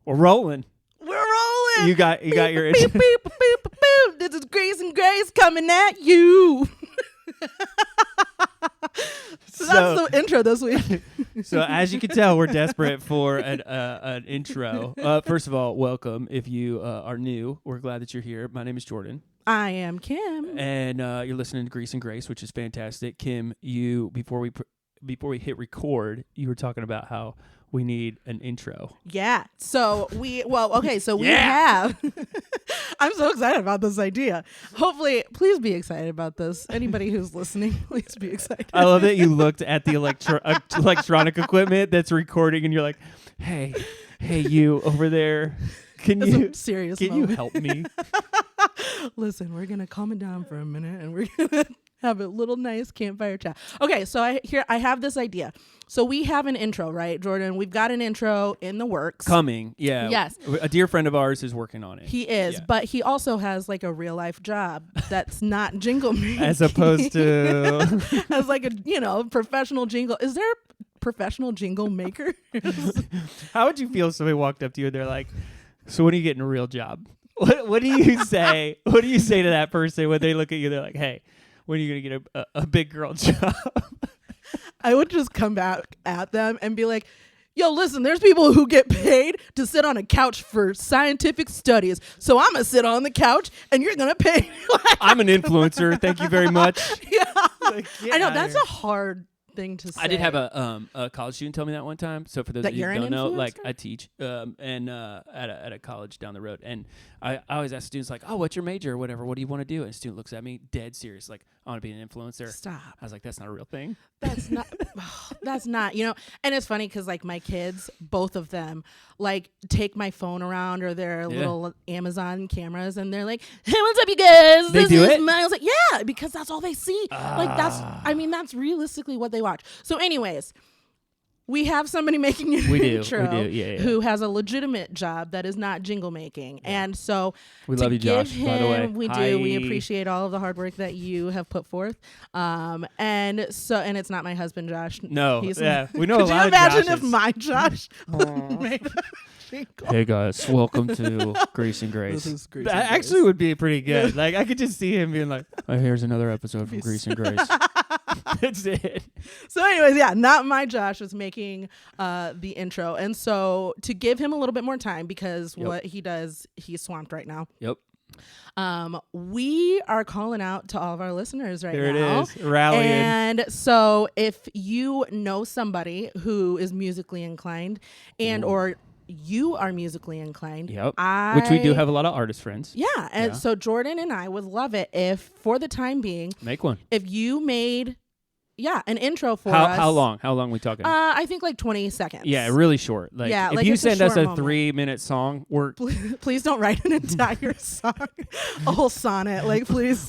We're rolling. We're rolling. You got your beep, beep, beep, beep, beep. This is Grace and Grace coming at you. So that's the intro this week. So as you can tell, we're desperate for an intro. First of all, welcome. If you are new, we're glad that you're here. My name is Jordan. I am Kim. And you're listening to Grease and Grace, which is fantastic. Kim, you before we hit record, you were talking about how we need an intro. Yeah. So we have. I'm so excited about this idea. Hopefully, please be excited about this. Anybody who's listening, please be excited. I love that you looked at the electronic equipment that's recording, and you're like, "Hey, you over there, can you help me?" Listen, we're gonna calm it down for a minute, and we're gonna have a little nice campfire chat. Okay, so I have this idea. So we have an intro, right, Jordan? We've got an intro in the works. Coming, yeah. Yes. A dear friend of ours is working on it. He is, but he also has like a real life job that's not jingle making. As opposed to as like a professional jingle. Is there a professional jingle maker? How would you feel if somebody walked up to you and they're like, "So when are you getting a real job?" What do you say? What do you say to that person when they look at you? They're like, "Hey, when are you gonna get a big girl job?" I would just come back at them and be like, "Yo, listen, there's people who get paid to sit on a couch for scientific studies. So I'm going to sit on the couch and you're going to pay me." I'm an influencer. Thank you very much. Yeah. I know. That's a hard thing to say. I did have a college student tell me that one time. So for those of you who don't know, like I teach and at a college down the road. And I always ask students like, "Oh, what's your major or whatever? What do you want to do?" And a student looks at me dead serious like, "I want to be an influencer." Stop. I was like, "That's not a real thing." That's not, and it's funny because like my kids, both of them, like take my phone around or their little Amazon cameras and they're like, "Hey, what's up, you guys?" They do it? I was like, yeah, because that's all they see. Like that's realistically what they watch. So anyways, we have somebody making an intro who has a legitimate job that is not jingle making. Yeah. And so we love you, Josh, by the way. We do. We appreciate all of the hard work that you have put forth. And it's not my husband, Josh. No. We know a lot of Could you imagine Joshes. if my Josh made a jingle? Hey guys, welcome to Grace and Grace. This is Grace That and Grace. actually would be pretty good. Like I could just see him being like, "Oh, here's another episode from Grace and Grace." That's it. So anyways, not my Josh was making the intro. And so to give him a little bit more time because what he does, he's swamped right now. Yep. We are calling out to all of our listeners right now. There it is. Rallying. And so if you know somebody who is musically inclined and or you are musically inclined. Yep. Which we do have a lot of artist friends. Yeah. And so Jordan and I would love it if for the time being. Make one. If you made an intro for us. How long? How long are we talking? I think like 20 seconds. Yeah, really short. Like, if you send us a 3-minute song, please don't write an entire song, a whole sonnet. Like, please.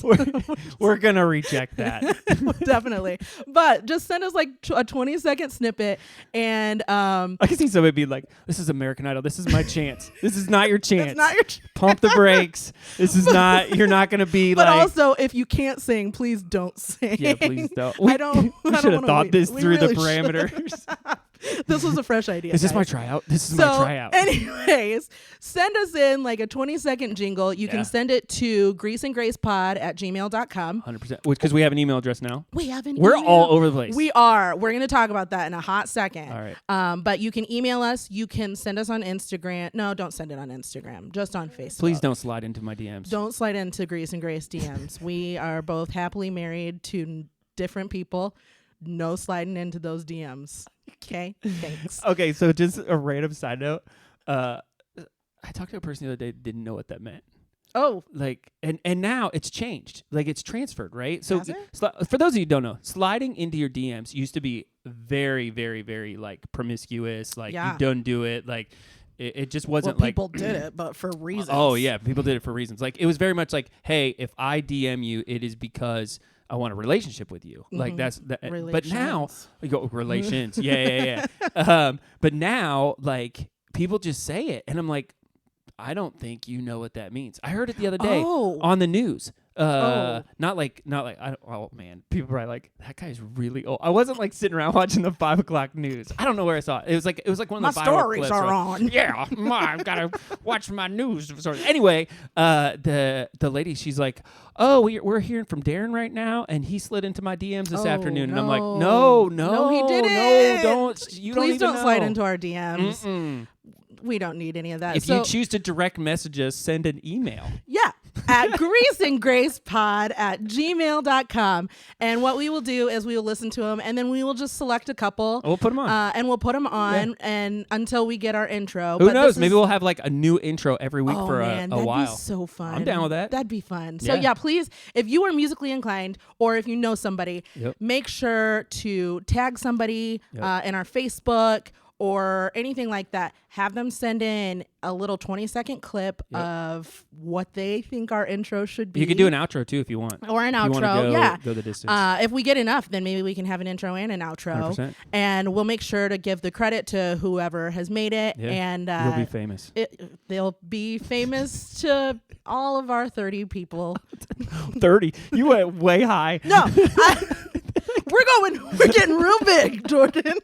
we're going to reject that. Definitely. But just send us like a 20-second snippet. And I can see somebody be like, "This is American Idol. This is my chance. This is not your chance. It's not your chance. Pump the brakes. This is not, you're not going to be but like. But also, if you can't sing, please don't sing. Yeah, please don't. We should have thought this through the parameters. This was a fresh idea. Is this my tryout? This is my tryout. Anyways, send us in like a 20-second jingle. You can send it to greaseandgracepod@gmail.com. 100%. Because we have an email address now. We have an We're email. all over the place. We are. We're going to talk about that in a hot second. All right. But you can email us. You can send us on Instagram. No, don't send it on Instagram. Just on Facebook. Please don't slide into my DMs. Don't slide into Grease and Grace DMs. We are both happily married to different people. No sliding into those DMs. Okay? Thanks. Okay, so just a random side note. I talked to a person the other day that didn't know what that meant. Oh. Like, and now it's changed. Like, it's transferred, right? So for those of you who don't know, sliding into your DMs used to be very, very, very, like, promiscuous. Like, you don't do it. Like, it just wasn't like... people did it, but for reasons. Oh, yeah. People did it for reasons. Like, it was very much like, hey, if I DM you, it is because... I want a relationship with you. Mm-hmm. Like that's that. But now you go relations. Yeah. But now like people just say it. And I'm like, I don't think you know what that means. I heard it the other day on the news. Not like oh man, people are like, that guy's really old. I wasn't like sitting around watching the 5 o'clock news. I don't know where I saw it. It was like one of the my stories clips, are right? on. Yeah, I've gotta watch my news stories. Anyway, the lady, she's like, oh, we're hearing from Darren right now, and he slid into my DMs this afternoon, and I'm like, no, he didn't. No, don't. Please don't know. slide into our DMs. We don't need any of that. If you choose to direct message us, send an email. Yeah. At greaseandgracepod@gmail.com. And what we will do is we will listen to them, and then we will just select a couple. We'll put them on. And we'll put them on and until we get our intro. Who knows? Maybe we'll have like a new intro every week for a while. That'd be so fun. I'm down with that. That'd be fun. So yeah, please, if you are musically inclined or if you know somebody, make sure to tag somebody in our Facebook or anything like that. Have them send in a little 20-second clip of what they think our intro should be. You could do an outro too if you want. Or an outro, go the distance. If we get enough, then maybe we can have an intro and an outro. 100%. And we'll make sure to give the credit to whoever has made it. Yeah. And you'll be famous. They'll be famous to all of our 30 people. 30? You went way high. No, we're getting real big, Jordan.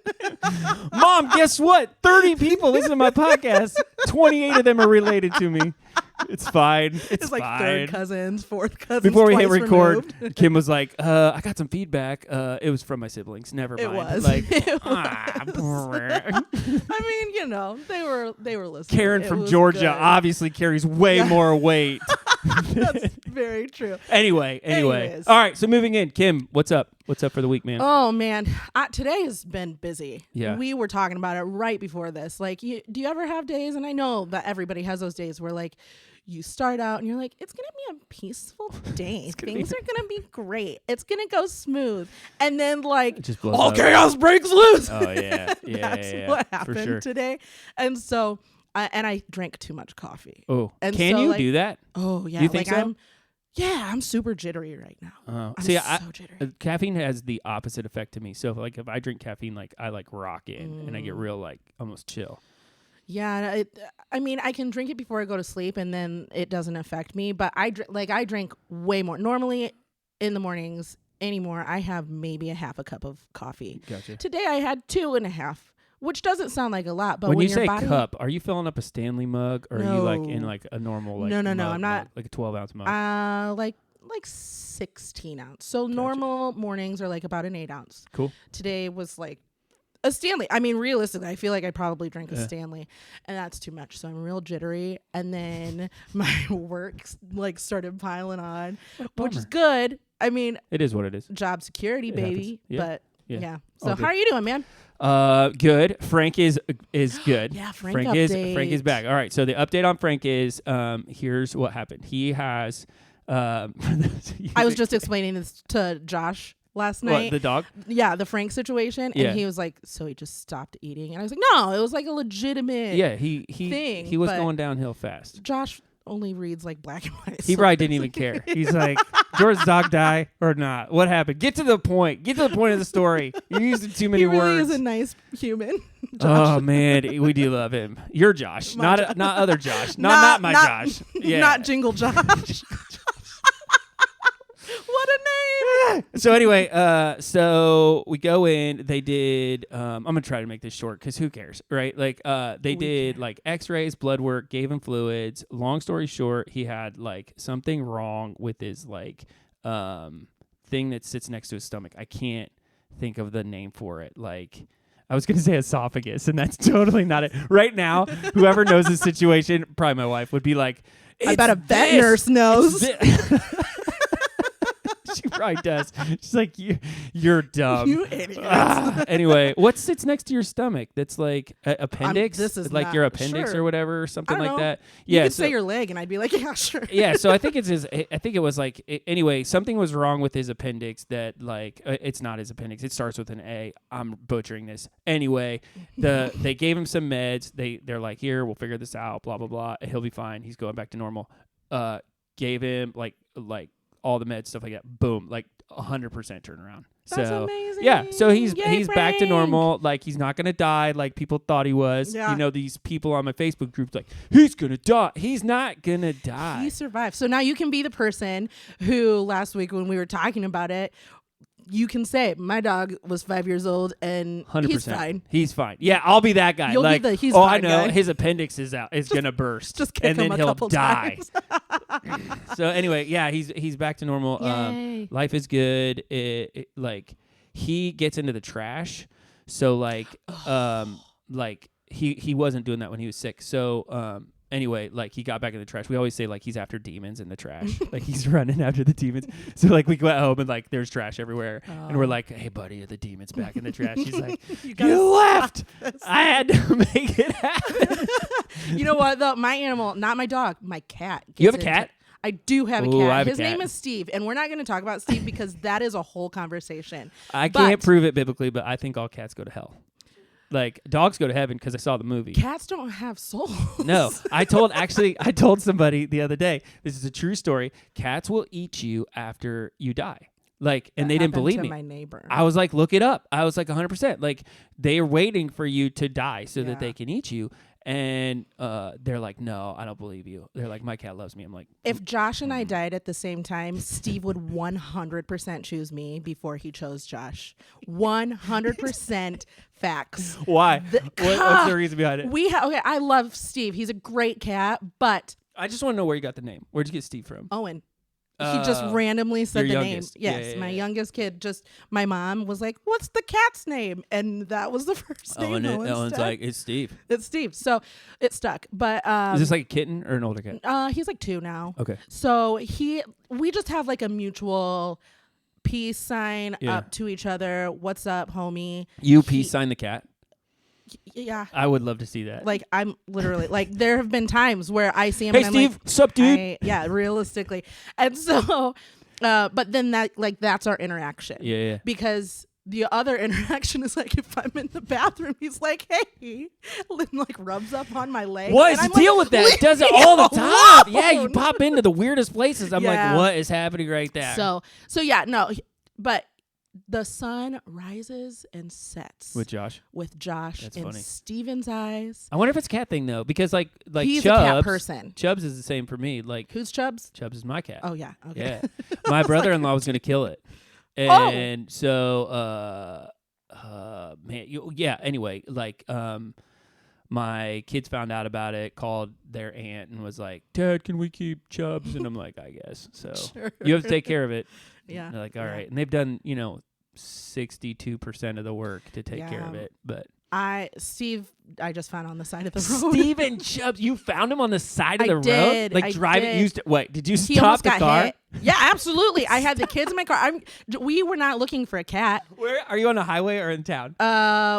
Mom, guess what? 30 people listen to my podcast. 28 of them are related to me. It's fine. It's like fine. Third cousins, fourth cousins. Before we hit record, removed. Kim was like, I got some feedback. It was from my siblings. Never mind. It was. Like, I mean, they were listening. Karen from Georgia obviously carries way more weight. That's very true. Anyways. All right, so moving in. Kim, what's up? What's up for the week, man? Oh, man. Today has been busy. Yeah. We were talking about it right before this. Like, do you ever have days, and I know that everybody has those days where, like, you start out and you're like, it's going to be a peaceful day. Things are going to be great. It's going to go smooth. And then, like, all chaos breaks loose. Oh, yeah. That's what happened today. And so, and I drank too much coffee. Oh, and can you do that? Oh, yeah. Do you think so? I'm super jittery right now. See, so jittery. Caffeine has the opposite effect to me. So, if I drink caffeine, like, I, like, rock in and I get real, like, almost chill. Yeah, I mean, I can drink it before I go to sleep, and then it doesn't affect me. But I drink way more. Normally, in the mornings anymore, I have maybe a half a cup of coffee. Gotcha. Today, I had 2.5, which doesn't sound like a lot. But when you your say body, cup, are you filling up a Stanley mug, or are you like in like a normal like? No, mug, I'm not. Like a 12-ounce mug. Like 16 ounce. So normal mornings are like about an 8 ounce. Cool. Today was like a Stanley. I mean, realistically, I feel like I probably drank a Stanley, and that's too much. So I'm real jittery. And then my work like started piling on, which is good. I mean, it is what it is. Job security, baby. Yeah. But yeah. So how are you doing, man? Good. Frank is good. Yeah, Frank is back. All right. So the update on Frank is here's what happened. He has I was just explaining this to Josh last night. What, the dog? Yeah, the Frank situation. And he was like, so he just stopped eating. And I was like, no, it was like a legitimate thing. He was going downhill fast. Josh only reads like black and white. He probably didn't even care. He's like, Jordan's dog die or not? What happened? Get to the point. Get to the point of the story. You're using too many words. He really is a nice human. Josh. Oh man, we do love him. You're Josh, not other Josh. Not my Josh. Yeah. Not Jingle Josh. What a name! So anyway, so we go in. They did. I'm gonna try to make this short because who cares, right? Like, they did like X-rays, blood work, gave him fluids. Long story short, he had like something wrong with his like thing that sits next to his stomach. I can't think of the name for it. Like, I was gonna say esophagus, and that's totally not it. Right now, whoever knows the situation, probably my wife, would be like, I bet a vet nurse knows. She probably does. She's like, you're dumb. You idiot. Anyway, what sits next to your stomach? That's like appendix? This is like not, your appendix sure. or whatever, or something like that. Yeah, you could say your leg, and I'd be like, yeah, sure. Yeah, so I think it's his. I think it was like anyway. Something was wrong with his appendix. That like it's not his appendix. It starts with an A. I'm butchering this. Anyway, they gave him some meds. They're like, here, we'll figure this out. Blah blah blah. He'll be fine. He's going back to normal. Gave him like all the meds, stuff like that. Boom, like 100% turnaround. That's amazing. Yeah, so he's Yay, back to normal. Like, he's not gonna die like people thought he was. Yeah. You know, these people on my Facebook group like, he's gonna die. He's not gonna die. He survived. So now you can be the person who last week when we were talking about it, you can say my dog was 5 years old and 100%. He's fine. He's fine. Yeah, I'll be that guy. You'll like, be the he's fine I know guy. his appendix is out. It's gonna burst. Just kick and then him a he'll couple die. times. So anyway, yeah, he's back to normal. Yay. Life is good. Like, he gets into the trash. So like he wasn't doing that when he was sick. So anyway, like, he got back in the trash. We always say like he's after demons in the trash. Like, he's running after the demons. So like we go at home and like there's trash everywhere. And we're like, hey buddy, are the demons back in the trash? He's like, you left. I had to make it happen. You know what though? My animal, not my dog, my cat. You have a cat? I do have a Ooh, cat. His cat. name is Steve, and we're not going to talk about Steve because that is a whole conversation. I can't prove it biblically, but I think all cats go to hell. Like, dogs go to heaven because I saw the movie. Cats don't have souls. No, I told somebody the other day, this is a true story. Cats will eat you after you die. Like, and they didn't believe me. My neighbor. I was like, look it up. I was like 100%. Like, they're waiting for you to die so that they can eat you. And they're like, no, I don't believe you. They're like, my cat loves me. I'm like, if Josh and I died at the same time, Steve would 100% choose me before he chose Josh. 100% facts. Why? What's the reason behind it? I love Steve. He's a great cat, but I just want to know where you got the name. Where'd you get Steve from? Owen. He just randomly said the youngest. name. Yes, my youngest kid. My mom was like, "What's the cat's name?" And that was the first name. Owen's like, it's Steve. It's Steve. So it stuck. But is this like a kitten or an older cat? He's like 2 now. Okay. So we just have like a mutual peace sign up to each other. What's up, homie? You peace sign the cat. Yeah. I would love to see that. Like, I'm literally like, there have been times where I see him hey and Steve, I'm like, sup dude? Yeah, realistically. And so but then that's our interaction. Yeah. Because the other interaction is like, if I'm in the bathroom, he's like, hey, and like rubs up on my leg. What is the deal with that? It does it all the time. Alone. Yeah, you pop into the weirdest places. I'm like, what is happening right there? So yeah, no, but the sun rises and sets with Josh That's in funny. Steven's eyes. I wonder if it's a cat thing though, because like he's Chubbs, a cat person. Chubbs is the same for me. Like, who's Chubbs? Chubbs is my cat. Oh yeah, okay. Yeah, my brother-in-law was gonna kill it, and so Anyway, like my kids found out about it, called their aunt, and was like, "Dad, can we keep Chubbs?" And I'm like, "I guess." So sure. You have to take care of it. Yeah. And they're like, all right. And they've done, 62% of the work to take care of it. But Steve, I just found on the side of the road. Steven Chubbs, you found him on the side of the road? Did. Like, I driving? did. Wait, did you He stop almost the got car? hit. Yeah, absolutely. I had the kids in my car. We were not looking for a cat. Where are you, on a highway or in town?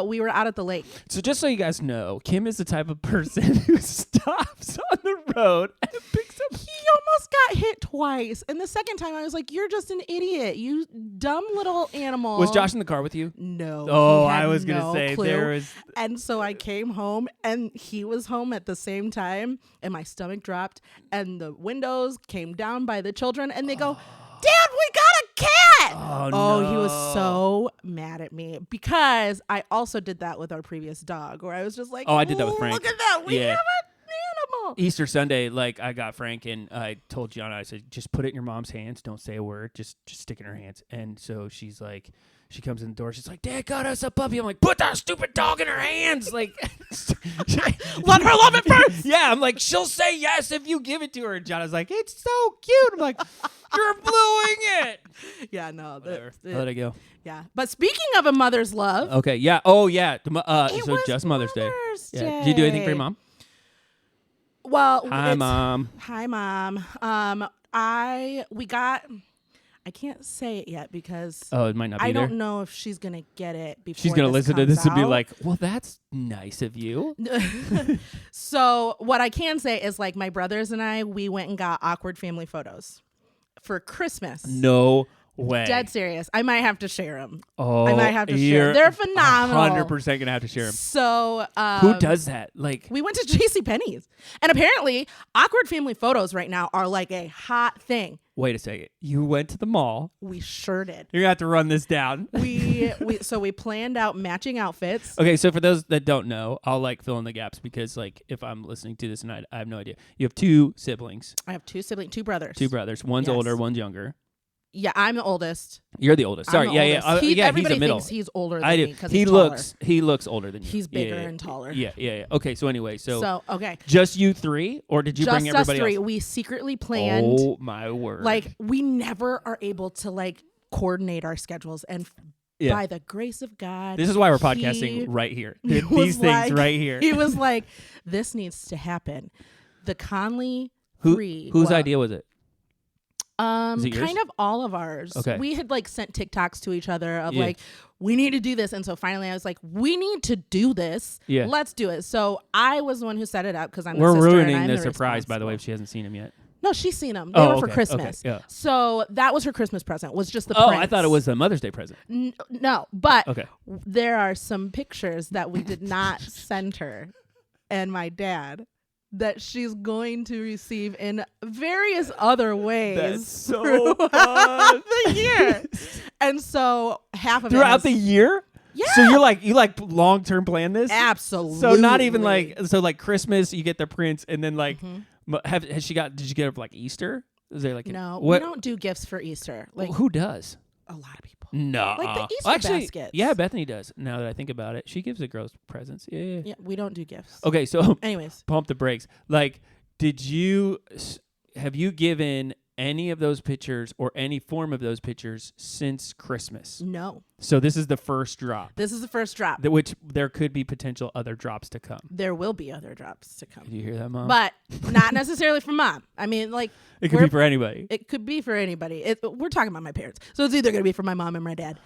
We were out at the lake. So just so you guys know, Kim is the type of person who stops on the road and picks up. He almost got hit twice. And the second time I was like, you're just an idiot. You dumb little animal. Was Josh in the car with you? No. Oh, I was going to say clue. there was. And so I came home and he was home at the same time and my stomach dropped and the windows came down by the children and they go, Dad, we got a cat. Oh, no. He was so mad at me because I also did that with our previous dog where I was just like, I did that with Frank. Look at that. We have an animal. Easter Sunday, like, I got Frank and I told Gianna, I said, just put it in your mom's hands. Don't say a word. Just stick it in her hands. And so she's like, she comes in the door. She's like, Dad got us a puppy. I'm like, put that stupid dog in her hands. Like, let her love it first. Yeah, I'm like, she'll say yes if you give it to her. And Gianna's like, it's so cute. I'm like, you're blowing it. Yeah, no. Let it go. Yeah. But speaking of a mother's love. Okay, yeah. Oh, yeah. It so was just Mother's Day. Day. Yeah. Did you do anything for your mom? Well, Hi, Mom. Hi, Mom. I can't say it yet because it might not be there. I don't know if she's going to get it before she's going to listen to this out. and be like, well, that's nice of you. So what I can say is like my brothers and I, we went and got awkward family photos for Christmas. No way. Dead serious. I might have to share them. Oh, I might have to share them. They're phenomenal. 100% going to have to share them. So who does that? Like, we went to JCPenney's and apparently awkward family photos right now are like a hot thing. wait a second. You went to the mall. We sure did. You're going to have to run this down. So we planned out matching outfits. Okay, so for those that don't know, I'll like fill in the gaps because like if I'm listening to this and I have no idea. You have 2 siblings. I have 2 siblings, 2 brothers. 2 brothers. One's older, one's younger. Yeah, I'm the oldest. You're the oldest. Sorry. Oldest. Yeah. Everybody he's the middle. thinks he's older than me because he looks older than you. He's bigger and taller. Yeah. Okay, so anyway, okay. Just you 3 or did you bring everybody Just us 3. else? We secretly planned. Oh my word. Like we never are able to like coordinate our schedules and by the grace of God. This is why we're podcasting right here. These things right here. He was like, this needs to happen. The Conley 3. Whose idea was it? Kind of all of ours. Okay. We had like sent TikToks to each other of like, we need to do this. And so finally I was like, we need to do this. Yeah. Let's do it. So I was the one who set it up because we're ruining the surprise, by the way, if she hasn't seen him yet. No, she's seen them. They were for Christmas. Okay, yeah. So that was her Christmas present, was just the prints. I thought it was a Mother's Day present. No, but there are some pictures that we did not send her and my dad that she's going to receive in various other ways. That's so fun. The year. And so half of throughout the year? Yeah. So you like long-term plan this? Absolutely. So not even like Christmas, you get the prints and then like did you get her for like Easter? Is there like no, we don't do gifts for Easter. Like who does? A lot of people. No. Like the Easter baskets. Yeah, Bethany does. Now that I think about it. She gives the girls presents. Yeah, we don't do gifts. Okay, so anyways. Pump the brakes. Like, have you given any of those pictures or any form of those pictures since Christmas? No. So this is the first drop. This is the first drop. Which there could be potential other drops to come. There will be other drops to come. Did you hear that, Mom? But not necessarily from Mom. I mean, like... It could be for anybody. It could be for anybody. We're talking about my parents. So it's either going to be for my mom and my dad.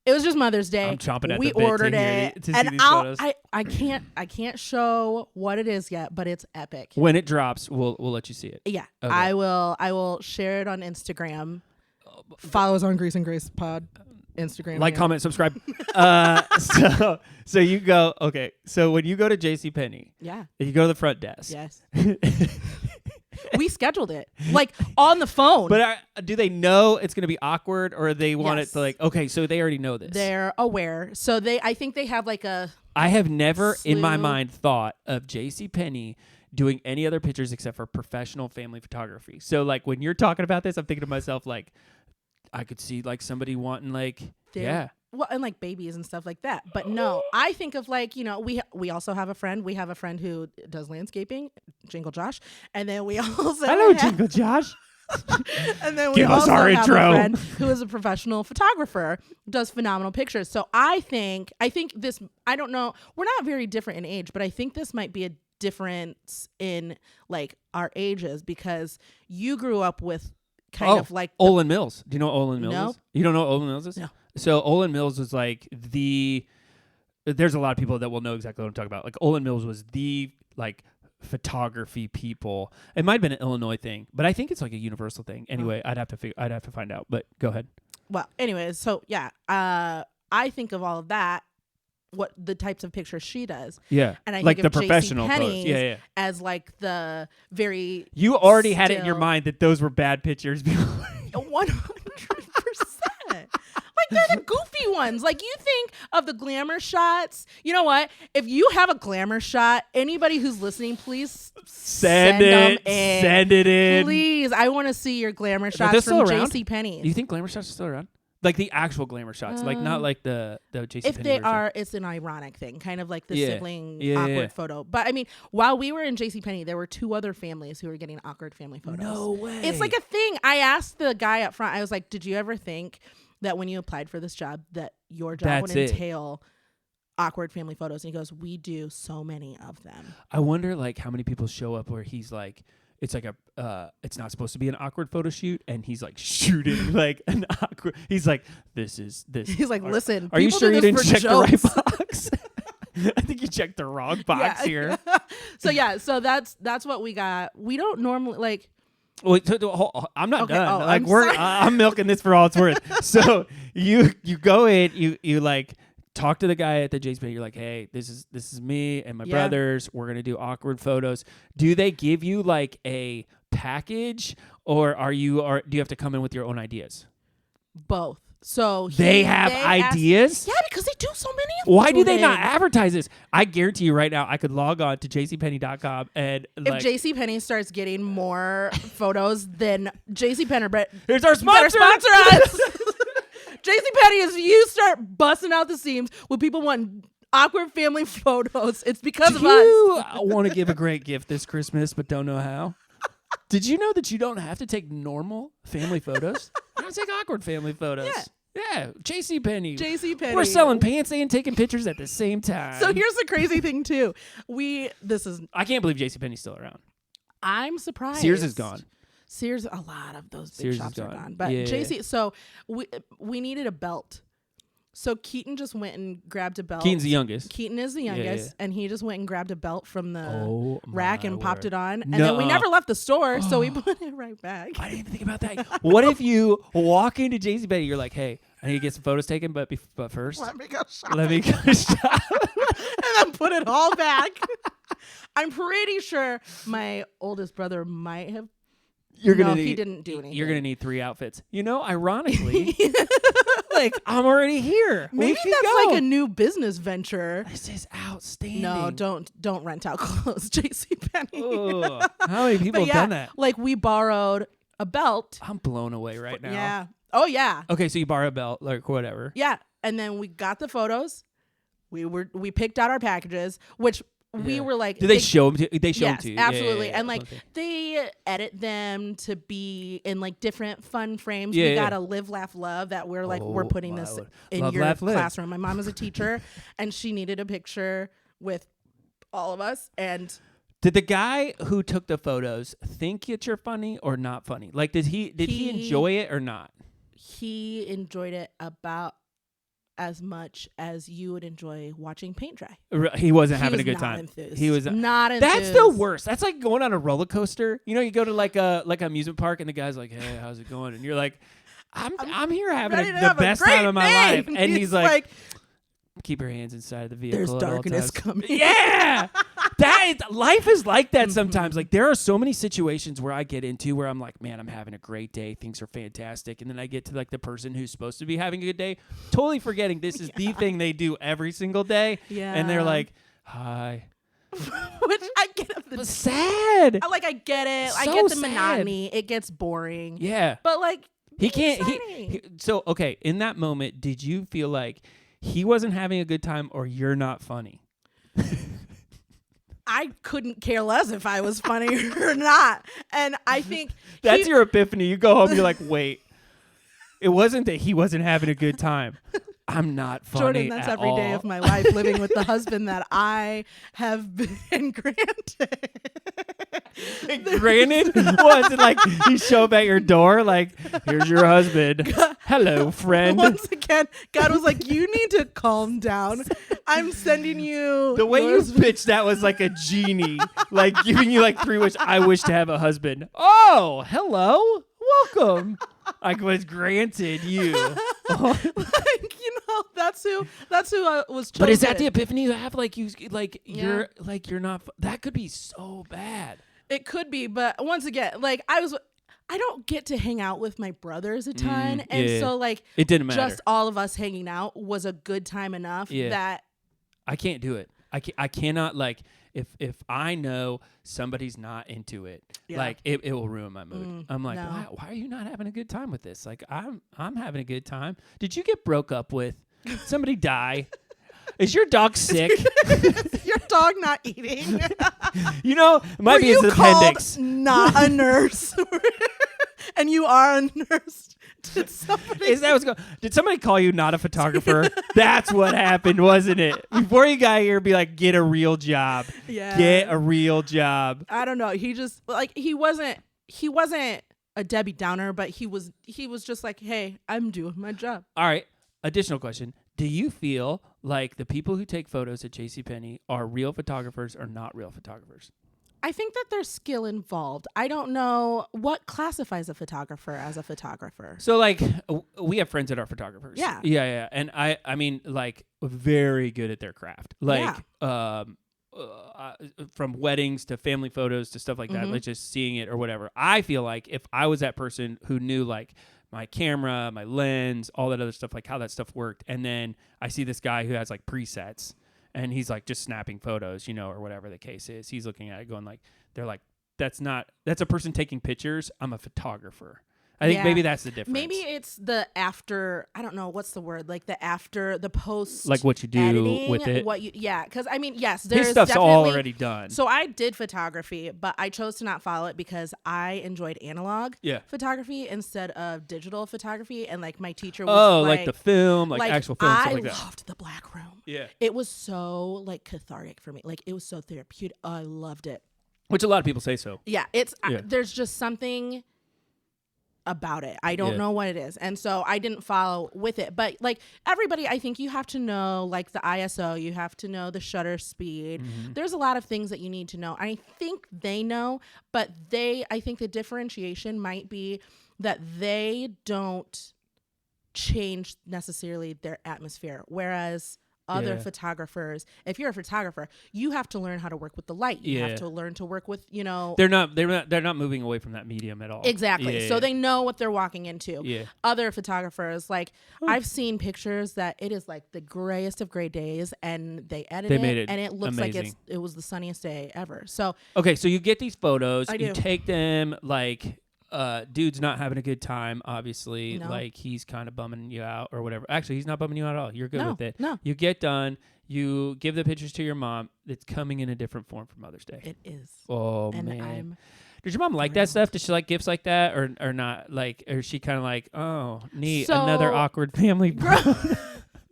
It was just Mother's Day. I'm chomping at we the bit ordered to see and these photos. I can't show what it is yet, but it's epic. When it drops, we'll let you see it. Yeah. Okay. I will share it on Instagram. Follow us on Grease and Grace Pod Instagram. Like, comment, subscribe. So you go, okay. So when you go to JCPenney, you go to the front desk. Yes. We scheduled it like on the phone. But do they know it's going to be awkward, or they want it to like? Okay, so they already know this. They're aware. So I think they have like a. I have never in my mind thought of JCPenney doing any other pictures except for professional family photography. So like when you're talking about this, I'm thinking to myself like, I could see like somebody wanting like well, and like babies and stuff like that. But no, I think of like, we also have a friend. We have a friend who does landscaping, Jingle Josh. And then we also Hello, Jingle Josh. And then we also have a friend who is a professional photographer, does phenomenal pictures. So I think this, I don't know, we're not very different in age, but I think this might be a difference in like our ages because you grew up with kind of like Olin Mills. Do you know what Olin Mills is? You don't know what Olin Mills is? No. So Olin Mills was like there's a lot of people that will know exactly what I'm talking about. Like Olin Mills was the like photography people. It might have been an Illinois thing, but I think it's like a universal thing. Anyway, I'd have to find out, but go ahead. Well, anyways, so yeah, I think of all of that, what the types of pictures she does. Yeah. And I like think the of professional photos. Yeah. As like the very You already had it in your mind that those were bad pictures before. 100%. Like they're the goofy ones. Like you think of the glamour shots. You know what? If you have a glamour shot, anybody who's listening, please send them in. Send it in. Please. I want to see your glamour shots from JCPenney. Do you think glamour shots are still around? Like the actual glamour shots, like not like the JCPenney If they version. are, it's an ironic thing, kind of like the sibling awkward photo. But I mean, while we were in JCPenney, there were 2 other families who were getting awkward family photos. No way. It's like a thing. I asked the guy up front, I was like, did you ever think that when you applied for this job that your job would entail awkward family photos? And he goes, we do so many of them. I wonder like how many people show up where he's like, it's like it's not supposed to be an awkward photo shoot, and he's like shooting like an awkward. He's like, this is. He's like, listen. Are you sure you didn't check the right box? I think you checked the wrong box here. So that's what we got. We don't normally like. Wait, I'm not done. I'm milking this for all it's worth. So you go in, you like. Talk to the guy at the JCPenney. You're like, hey, this is me and my brothers. We're gonna do awkward photos. Do they give you like a package, or do you have to come in with your own ideas? Both. So they have ideas? Yeah, because they do so many of them. Why do they not advertise this? I guarantee you right now, I could log on to jcpenney.com and if JCPenney starts getting more photos than JCPenney, but here's our sponsor. Sponsor us. JCPenney, as you start busting out the seams with people wanting awkward family photos, it's because of us. You want to give a great gift this Christmas, but don't know how? Did you know that you don't have to take normal family photos? You don't take awkward family photos. Yeah, JCPenney. We're selling pants and taking pictures at the same time. So here's the crazy thing too. I can't believe JCPenney's still around. I'm surprised. Sears is gone. Sears, a lot of those big Sears shops are gone. But JC, so we needed a belt. So Keaton just went and grabbed a belt. Keaton's the youngest. Keaton is the youngest, and he just went and grabbed a belt from the rack and popped it on. And then we never left the store, so we put it right back. I didn't even think about that. What if you walk into JCPenney, you're like, hey, I need to get some photos taken, but first, let me go shop. And then put it all back. I'm pretty sure my oldest brother might have. He didn't do anything. You're going to need 3 outfits. Ironically, like, I'm already here. Maybe that's like a new business venture. This is outstanding. No, don't rent out clothes, JCPenney. How many people have done that? Like, we borrowed a belt. I'm blown away right now. Yeah. Oh, yeah. Okay, so you borrow a belt, like, whatever. Yeah, and then we got the photos. We picked out our packages, which... We were like, do they show them? They show them to you. Absolutely. Yeah. And like they edit them to be in like different fun frames. We got a live, laugh, love that we're like, we're putting this in your classroom. My mom is a teacher and she needed a picture with all of us. And did the guy who took the photos think that you're funny or not funny? Like, did he enjoy it or not? He enjoyed it about as much as you would enjoy watching paint dry. He wasn't having a good time. Enthused. He was not enthused. That's the worst. That's like going on a roller coaster. You go to like an amusement park and the guy's like, "Hey, how's it going?" And you're like, "I'm here having the best time of my life." And he's like, "Keep your hands inside the vehicle." There's darkness coming. Yeah. Life is like that sometimes. Like, there are so many situations where I get into where I'm like, man, I'm having a great day. Things are fantastic. And then I get to like the person who's supposed to be having a good day, totally forgetting this is the thing they do every single day. Yeah. And they're like, hi. Which I get. Sad. I get it. So I get the sad. monotony. It gets boring. Yeah. But like, he can't. So, okay, in that moment, did you feel like he wasn't having a good time or you're not funny? I couldn't care less if I was funny or not. And I think that's your epiphany. You go home, you're like, wait, it wasn't that he wasn't having a good time. I'm not funny. Jordan, that's every day of my life living with the husband that I have been granted. Granted? Was it like you show up at your door like, here's your husband. Hello, friend. Once again, God was like, you need to calm down. I'm sending you. The way you pitched that was like a genie, like giving you like 3 wishes. I wish to have a husband. Oh, hello. Welcome. I was granted you. That's who I was chosen. But is that the epiphany you have? You're not. That could be so bad. It could be, but once again, like I don't get to hang out with my brothers a ton, and so like it didn't matter. Just all of us hanging out was a good time enough that I can't do it. I cannot like. If I know somebody's not into it, like it will ruin my mood. I'm like, why are you not having a good time with this? Like I'm having a good time. Did you get broke up with? Somebody die? Is your dog sick? Is your dog not eating? It might be his appendix. Not a nurse, and you are a nurse. Did somebody call you not a photographer? That's what happened, wasn't it? Before you got here, be like, get a real job. Yeah. Get a real job. I don't know. He just he wasn't a Debbie Downer, but he was just like, hey, I'm doing my job. All right. Additional question. Do you feel like the people who take photos at JCPenney are real photographers or not real photographers? I think that there's skill involved. I don't know what classifies a photographer as a photographer. So, like, we have friends that are photographers. Yeah. And I mean, like, very good at their craft. Like, from weddings to family photos to stuff like that, like just seeing it or whatever. I feel like if I was that person who knew like my camera, my lens, all that other stuff, like how that stuff worked, and then I see this guy who has like presets and he's like just snapping photos, or whatever the case is. He's looking at it going like, they're like, that's a person taking pictures. I'm a photographer. I think maybe that's the difference. Maybe it's the after, I don't know, what's the word? Like the after, the post. Like what you do editing, with it. Because I mean, yes, there's his stuff's already done. So I did photography, but I chose to not follow it because I enjoyed analog photography instead of digital photography. And like my teacher was like the film, like actual film, stuff like that. I loved the black room. Yeah. It was so like cathartic for me. Like it was so therapeutic. I loved it. Which a lot of people say so. Yeah. There's just something about it. I don't know what it is. And so I didn't follow with it. But like everybody, I think you have to know like the ISO, you have to know the shutter speed. There's a lot of things that you need to know. I think they know, but I think the differentiation might be that they don't change necessarily their atmosphere. Whereas other photographers, if you're a photographer, you have to learn how to work with the light. You have to learn to work with, They're not moving away from that medium at all. Exactly. So they know what they're walking into. Yeah. Other photographers, like I've seen pictures that it is like the grayest of gray days and they made it and it looks amazing. Like it was the sunniest day ever. So okay, so you get these photos, you take them like dude's not having a good time, obviously. No. Like he's kind of bumming you out or whatever. Actually, he's not bumming you out at all. You're good with it. No. You get done. You give the pictures to your mom. It's coming in a different form for Mother's Day. It is. Oh, and man. Does your mom like that stuff? Does she like gifts like that or not? Like, or is she kind of like, oh, neat, another awkward family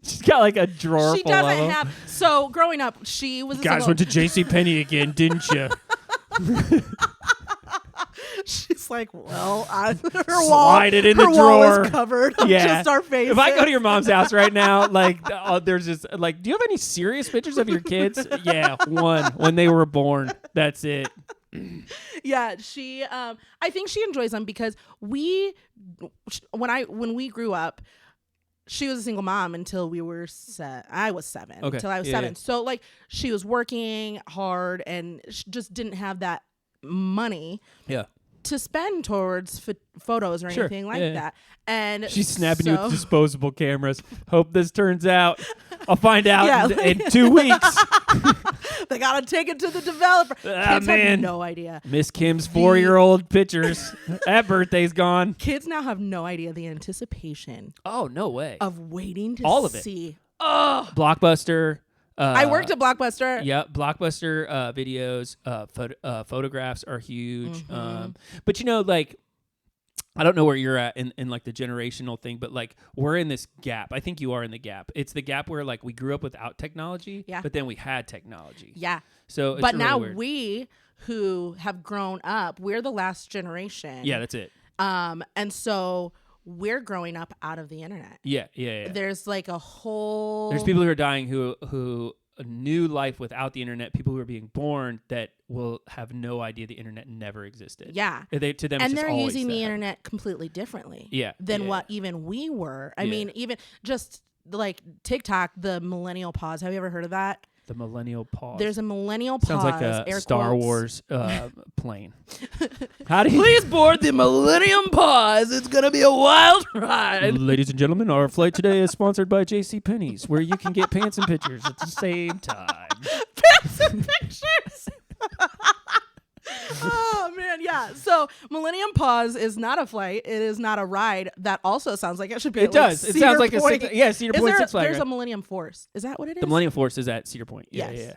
She's got like a drawer full of them. So growing up, she was guys went to JCPenney again, didn't you? She's like, well, her slide it in the drawer. Wall is covered of just our faces. If I go to your mom's house right now, like, there's just like, do you have any serious pictures of your kids? Yeah, one when they were born. That's it. Yeah, she. I think she enjoys them because when we grew up, she was a single mom until we were I was 7. Okay. Until I was 7. Yeah. So like she was working hard and she just didn't have that money to spend towards photos or anything like that. And she's snapping you with disposable cameras. Hope this turns out. I'll find out in 2 weeks. They gotta take it to the developer. Kids have no idea. Miss Kim's 4-year-old pictures. That birthday's gone. Kids now have no idea the anticipation. Oh, no way. Of waiting to all of see. It. Oh, Blockbuster. I worked at Blockbuster. Yeah, Blockbuster videos, photographs are huge. But like, I don't know where you're at in like the generational thing, but like we're in this gap. I think you are in the gap. It's the gap where like we grew up without technology, but then we had technology. Yeah. So, it's but really now weird. We who have grown up, we're the last generation. Yeah, that's it. And so we're growing up out of the internet. Yeah. There's like a whole. There's people who are dying who knew life without the internet. People who are being born that will have no idea the internet never existed. Yeah. To them, and it's they're just using the internet completely differently. Yeah. Than what even we were. I mean, even just like TikTok, the millennial pause. Have you ever heard of that? The millennial pause. There's a millennial pause. Sounds like a Star Wars plane. Please board the Millennium Pause. It's going to be a wild ride. Ladies and gentlemen, our flight today is sponsored by JCPenney's, where you can get pants and pictures at the same time. Pants and pictures. Oh, man, yeah. So Millennium Pause is not a flight. It is not a ride. That also sounds like it should be It does. It sounds like Point. Cedar Point Six Flags. There's a Millennium Force. Is that what it is? The Millennium Force is at Cedar Point. Yeah.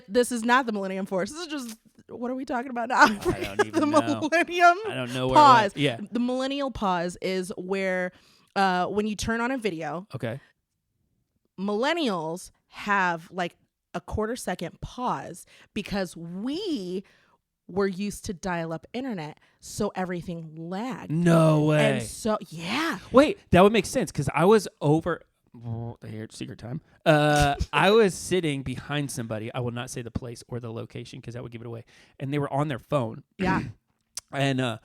This is not the Millennium Force. This is just, what are we talking about now? I don't even know. Millennium I don't know where Pause. Yeah. The Millennial Pause is where when you turn on a video, millennials have like a 1/4 second pause because we were used to dial-up internet, so everything lagged. No way. And so, yeah. Wait, that would make sense because I was over. Here, secret time. I was sitting behind somebody. I will not say the place or the location because that would give it away. And they were on their phone. Yeah. And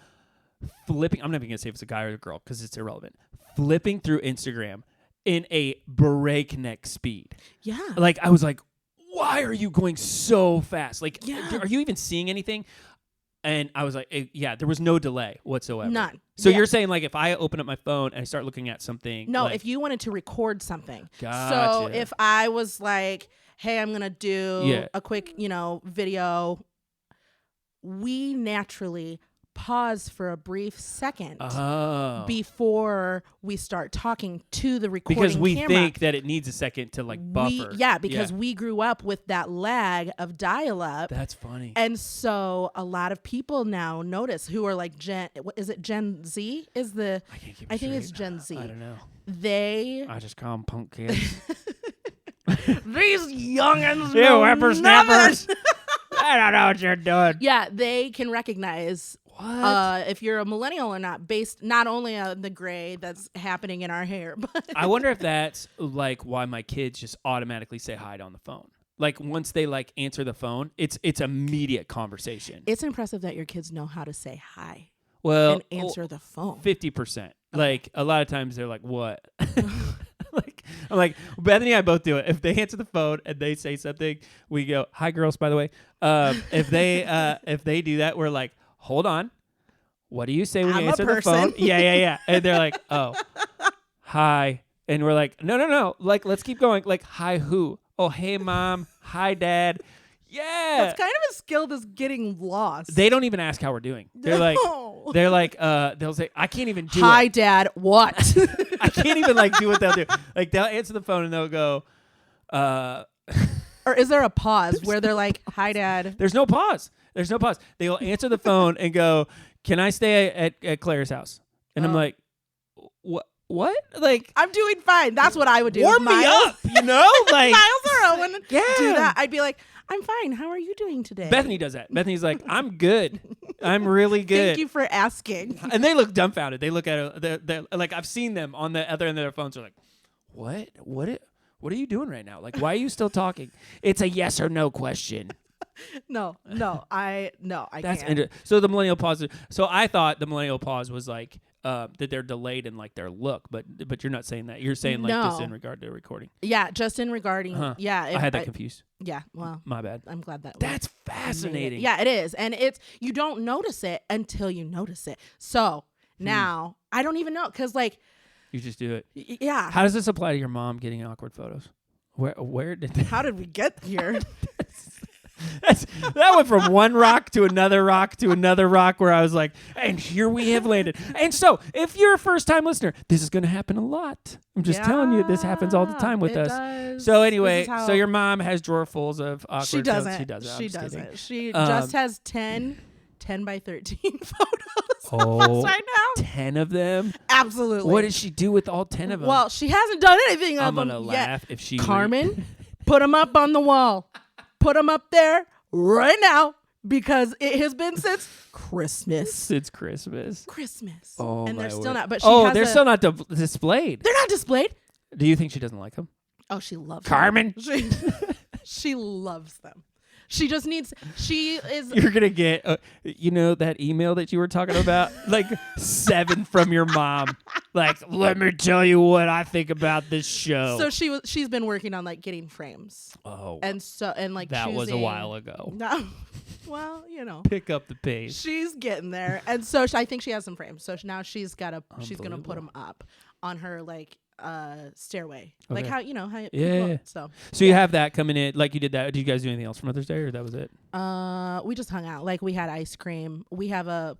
flipping. I'm not even gonna say if it's a guy or a girl because it's irrelevant. Flipping through Instagram in a breakneck speed. Yeah. Like I was like, why are you going so fast? Like, are you even seeing anything? And I was like, yeah, there was no delay whatsoever. None. So you're saying, like, if I open up my phone and I start looking at something. No, like, if you wanted to record something. Gotcha. So if I was like, hey, I'm going to do a quick, video, we naturally pause for a brief second before we start talking to the recording because we camera. think that it needs a second to like buffer. Because we grew up with that lag of dial-up. That's funny. And so a lot of people now notice who are like is it Gen Z? I think it's Gen Z. I don't know. I just call them punk kids. These youngins, you whippersnappers. I don't know what you're doing. Yeah, they can recognize if you're a millennial or not, based not only on the gray that's happening in our hair, but I wonder if that's like why my kids just automatically say hi on the phone. Like once they like answer the phone, it's immediate conversation. It's impressive that your kids know how to say hi. Well, and answer the phone. 50%. Okay. Like a lot of times they're like, "What?" I'm like, Bethany and I both do it. If they answer the phone and they say something, we go, "Hi, girls." By the way, if they do that, we're like, "Hold on, what do you say when you answer the phone?" Yeah. And they're like, "Oh, hi," and we're like, "No. Like, let's keep going. Like, hi, who? Oh, hey, mom. Hi, dad." Yeah, that's kind of a skill that's getting lost. They don't even ask how we're doing. They're like, they'll say, "I can't even do Hi, it." Dad. What? I can't even like do what they'll do. Like they'll answer the phone and they'll go, or is there a pause where they're like, "Hi, Dad"? There's no pause. They'll answer the phone and go, "Can I stay at Claire's house?" And I'm like, "What? What? Like, I'm doing fine." That's what I would do. Warm me up, Like Miles or Owen do that. I'd be like, "I'm fine. How are you doing today?" Bethany does that. Bethany's like, "I'm good. I'm really good." Thank you for asking. And they look dumbfounded. They look at it. They're like, I've seen them on the other end of their phones. They're like, "What? What are you doing right now? Like, why are you still talking?" It's a yes or no question. No, I That's can't. So the millennial pause. So I thought the millennial pause was like that they're delayed in like their look, but you're not saying that. You're saying like just in regard to recording. Yeah, just in regarding. Yeah, I had that confused. Yeah, well, my bad. I'm glad that's fascinating. Yeah, it is, and you don't notice it until you notice it. So now I don't even know because like you just do it. Yeah. How does this apply to your mom getting awkward photos? Where did that? How did we get here? That went from one rock to another rock to another rock where I was like, and here we have landed. And so if you're a first-time listener, this is going to happen a lot. I'm just telling you, this happens all the time with us. Does. So anyway, so your mom has drawer fulls of awkward She doesn't. She doesn't. She just has 10 by 13 photos of us right now. 10 of them? Absolutely. What does she do with all 10 of them? Well, she hasn't done anything of them yet. I'm going to laugh if she... Carmen, put them up on the wall. Put them up there right now because it has been since Christmas. Since Christmas. Oh, and they're still not. But they're still not displayed. They're not displayed. Do you think she doesn't like them? Oh, she loves Carmen. Them. She loves them. She just needs. She is. You're gonna get, that email that you were talking about, like 7 from your mom. Like, let me tell you what I think about this show. So she's been working on like getting frames. Oh, and like that was a while ago. No, well, pick up the pace. She's getting there, and so I think she has some frames. So now she's gonna put them up on her like stairway, like how so you have that coming in, like you did that. Did you guys do anything else for Mother's Day, or that was it? We just hung out. Like we had ice cream. We have a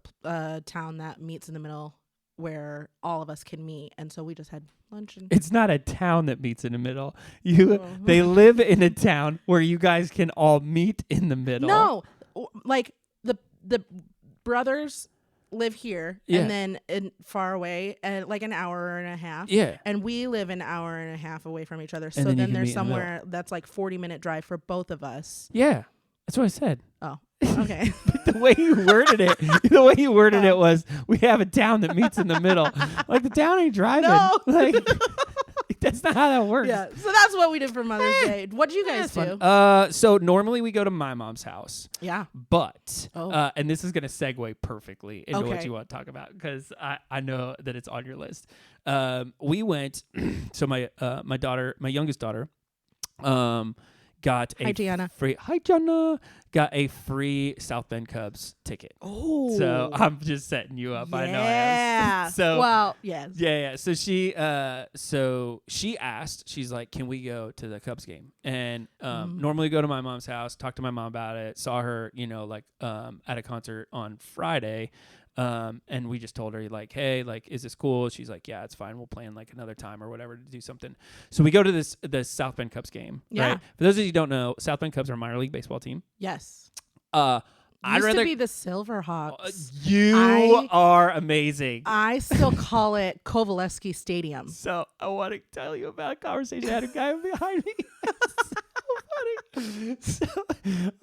town that meets in the middle where all of us can meet, and so we just had lunch. It's not a town that meets in the middle. They live in a town where you guys can all meet in the middle. No, like the brothers live here and then far away and like an hour and a half. Yeah. And we live an hour and a half away from each other. So then there's somewhere that's like 40-minute drive for both of us. Yeah. That's what I said. Oh, okay. The way you worded it was, we have a town that meets in the middle. Like the town ain't driving. No. Like that's not how that works. Yeah. So that's what we did for Mother's Day. What do you guys do? So normally we go to my mom's house. Yeah. But and this is gonna segue perfectly into what you want to talk about because I know that it's on your list. We went. So my youngest daughter, got a free South Bend Cubs ticket. Oh, so I'm just setting you up. Yeah. I know. I am. So well, yes. Yeah. So she asked. She's like, "Can we go to the Cubs game?" And normally go to my mom's house, talk to my mom about it. Saw her, at a concert on Friday. And we just told her like, hey, like, is this cool? She's like, yeah, it's fine. We'll plan like another time or whatever to do something. So we go to the South Bend Cubs game. Yeah. Right? For those of you who don't know, South Bend Cubs are a minor league baseball team. Yes. I'd rather to be the Silverhawks. You are amazing. I still call it Kovaleski Stadium. So I want to tell you about a conversation I had a guy behind me. So,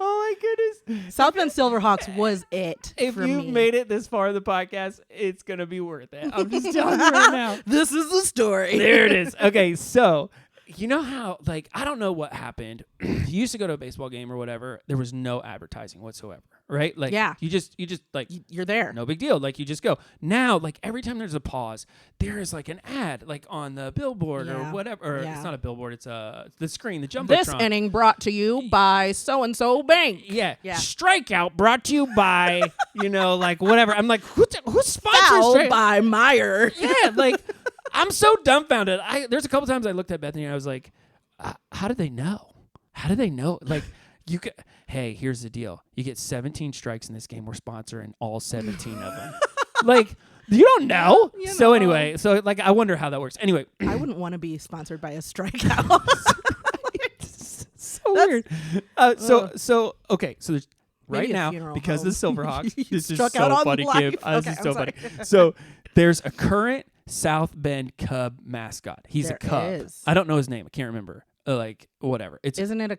oh my goodness. South Bend Silverhawks was it. If for you've me. made it this far in the podcast, it's going to be worth it. I'm just telling you right now. This is the story. There it is. Okay, so you know how, like, I don't know what happened. You used to go to a baseball game or whatever. There was no advertising whatsoever, right? Like, yeah. You just like, you're there. No big deal. Like, you just go. Now, like, every time there's a pause, there is like an ad, like on the billboard or whatever. Or it's not a billboard. It's the screen, the jumbotron. This inning brought to you by so-and-so bank. Yeah. Strikeout brought to you by, like whatever. I'm like, who sponsors Foul by Meyer. Yeah, like, I'm so dumbfounded. There's a couple times I looked at Bethany and I was like, how did they know? How did they know? Like, hey, here's the deal. You get 17 strikes in this game. We're sponsoring all 17 of them. Like, you don't know. Anyway, like, I wonder how that works. Anyway. I wouldn't want to be sponsored by a strikeout. So weird. Okay. So there's right now, because of the Silverhawks, this is so funny, Kim. This is so funny. So there's a current South Bend Cub mascot. He's a Cub. I don't know his name. I can't remember. Like, whatever. Isn't it a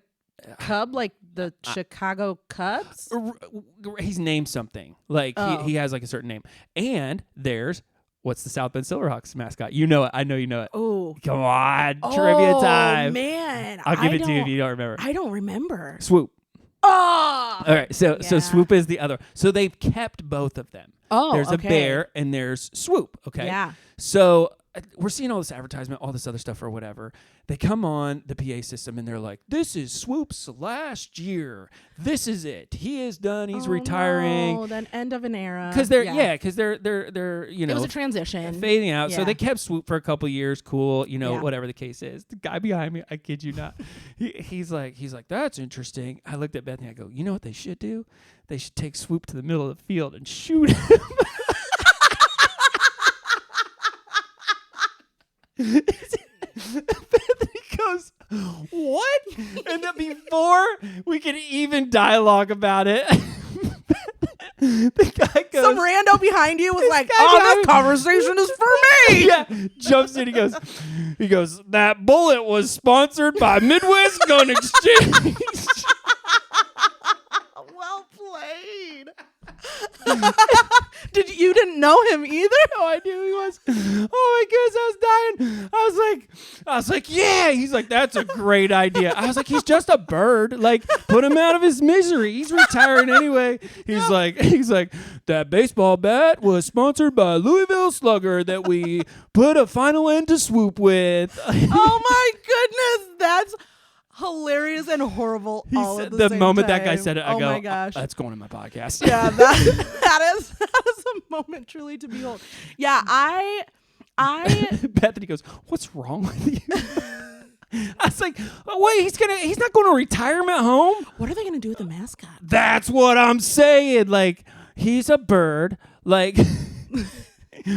Cub like the Chicago Cubs? He's named something. Like, he has like a certain name. And there's, what's the South Bend Silverhawks mascot? You know it. I know you know it. Oh. Come on. Trivia time. Oh, man. I'll give it to you if you don't remember. I don't remember. Swoop. Oh. All right. So Swoop is the other. So they've kept both of them. Oh, there's a bear and there's Swoop. Okay. Yeah. So we're seeing all this advertisement, all this other stuff or whatever. They come on the PA system and they're like, this is Swoop's last year. This is it. He is done. He's retiring. Oh, then end of an era. Because they're it was a transition. Fading out. Yeah. So they kept Swoop for a couple years. Cool. Whatever the case is. The guy behind me, I kid you not. he's like, that's interesting. I looked at Bethany. I go, you know what they should do? They should take Swoop to the middle of the field and shoot him. Bethany goes, what? And then before we could even dialogue about it, the guy goes, some rando behind you was like, this conversation is for me. Yeah, jumps in. He goes, that bullet was sponsored by Midwest Gun Exchange. Well played. You didn't know him either? No, I knew he was. Oh my goodness, I was dying. I was like, yeah. He's like, that's a great idea. I was like, he's just a bird. Like, put him out of his misery. He's retiring anyway. He's like, that baseball bat was sponsored by Louisville Slugger that we put a final end to Swoop with. Oh my goodness, that's hilarious and horrible all at the same moment time. That guy said it, I go, my gosh. That's going in my podcast. Yeah, that is a moment truly to behold. Yeah, I Bethany goes, what's wrong with you? I was like, oh, wait, he's not going to retirement home? What are they gonna do with the mascot? That's what I'm saying. Like, he's a bird. Like,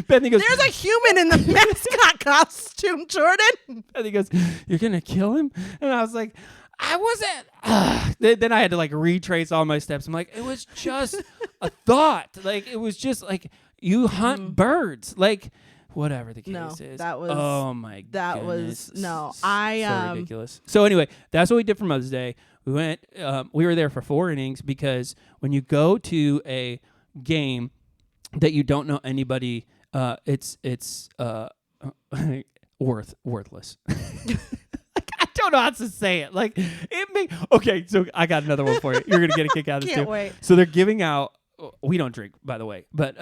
Bethany goes, there's a human in the mascot costume, Jordan. Bethany goes, you're gonna kill him? And I was like, I wasn't. Then I had to like retrace all my steps. I'm like, it was just a thought. Like, it was just like, you hunt birds. Like, whatever the case is. That was. Oh my. That goodness. was no. So ridiculous. So anyway, that's what we did for Mother's Day. We went. We were there for 4 innings because when you go to a game that you don't know anybody, it's worthless. I don't know how to say it. Like, okay, so I got another one for you. You're gonna get a kick out of this too. Can't wait. So they're giving out. We don't drink, by the way, but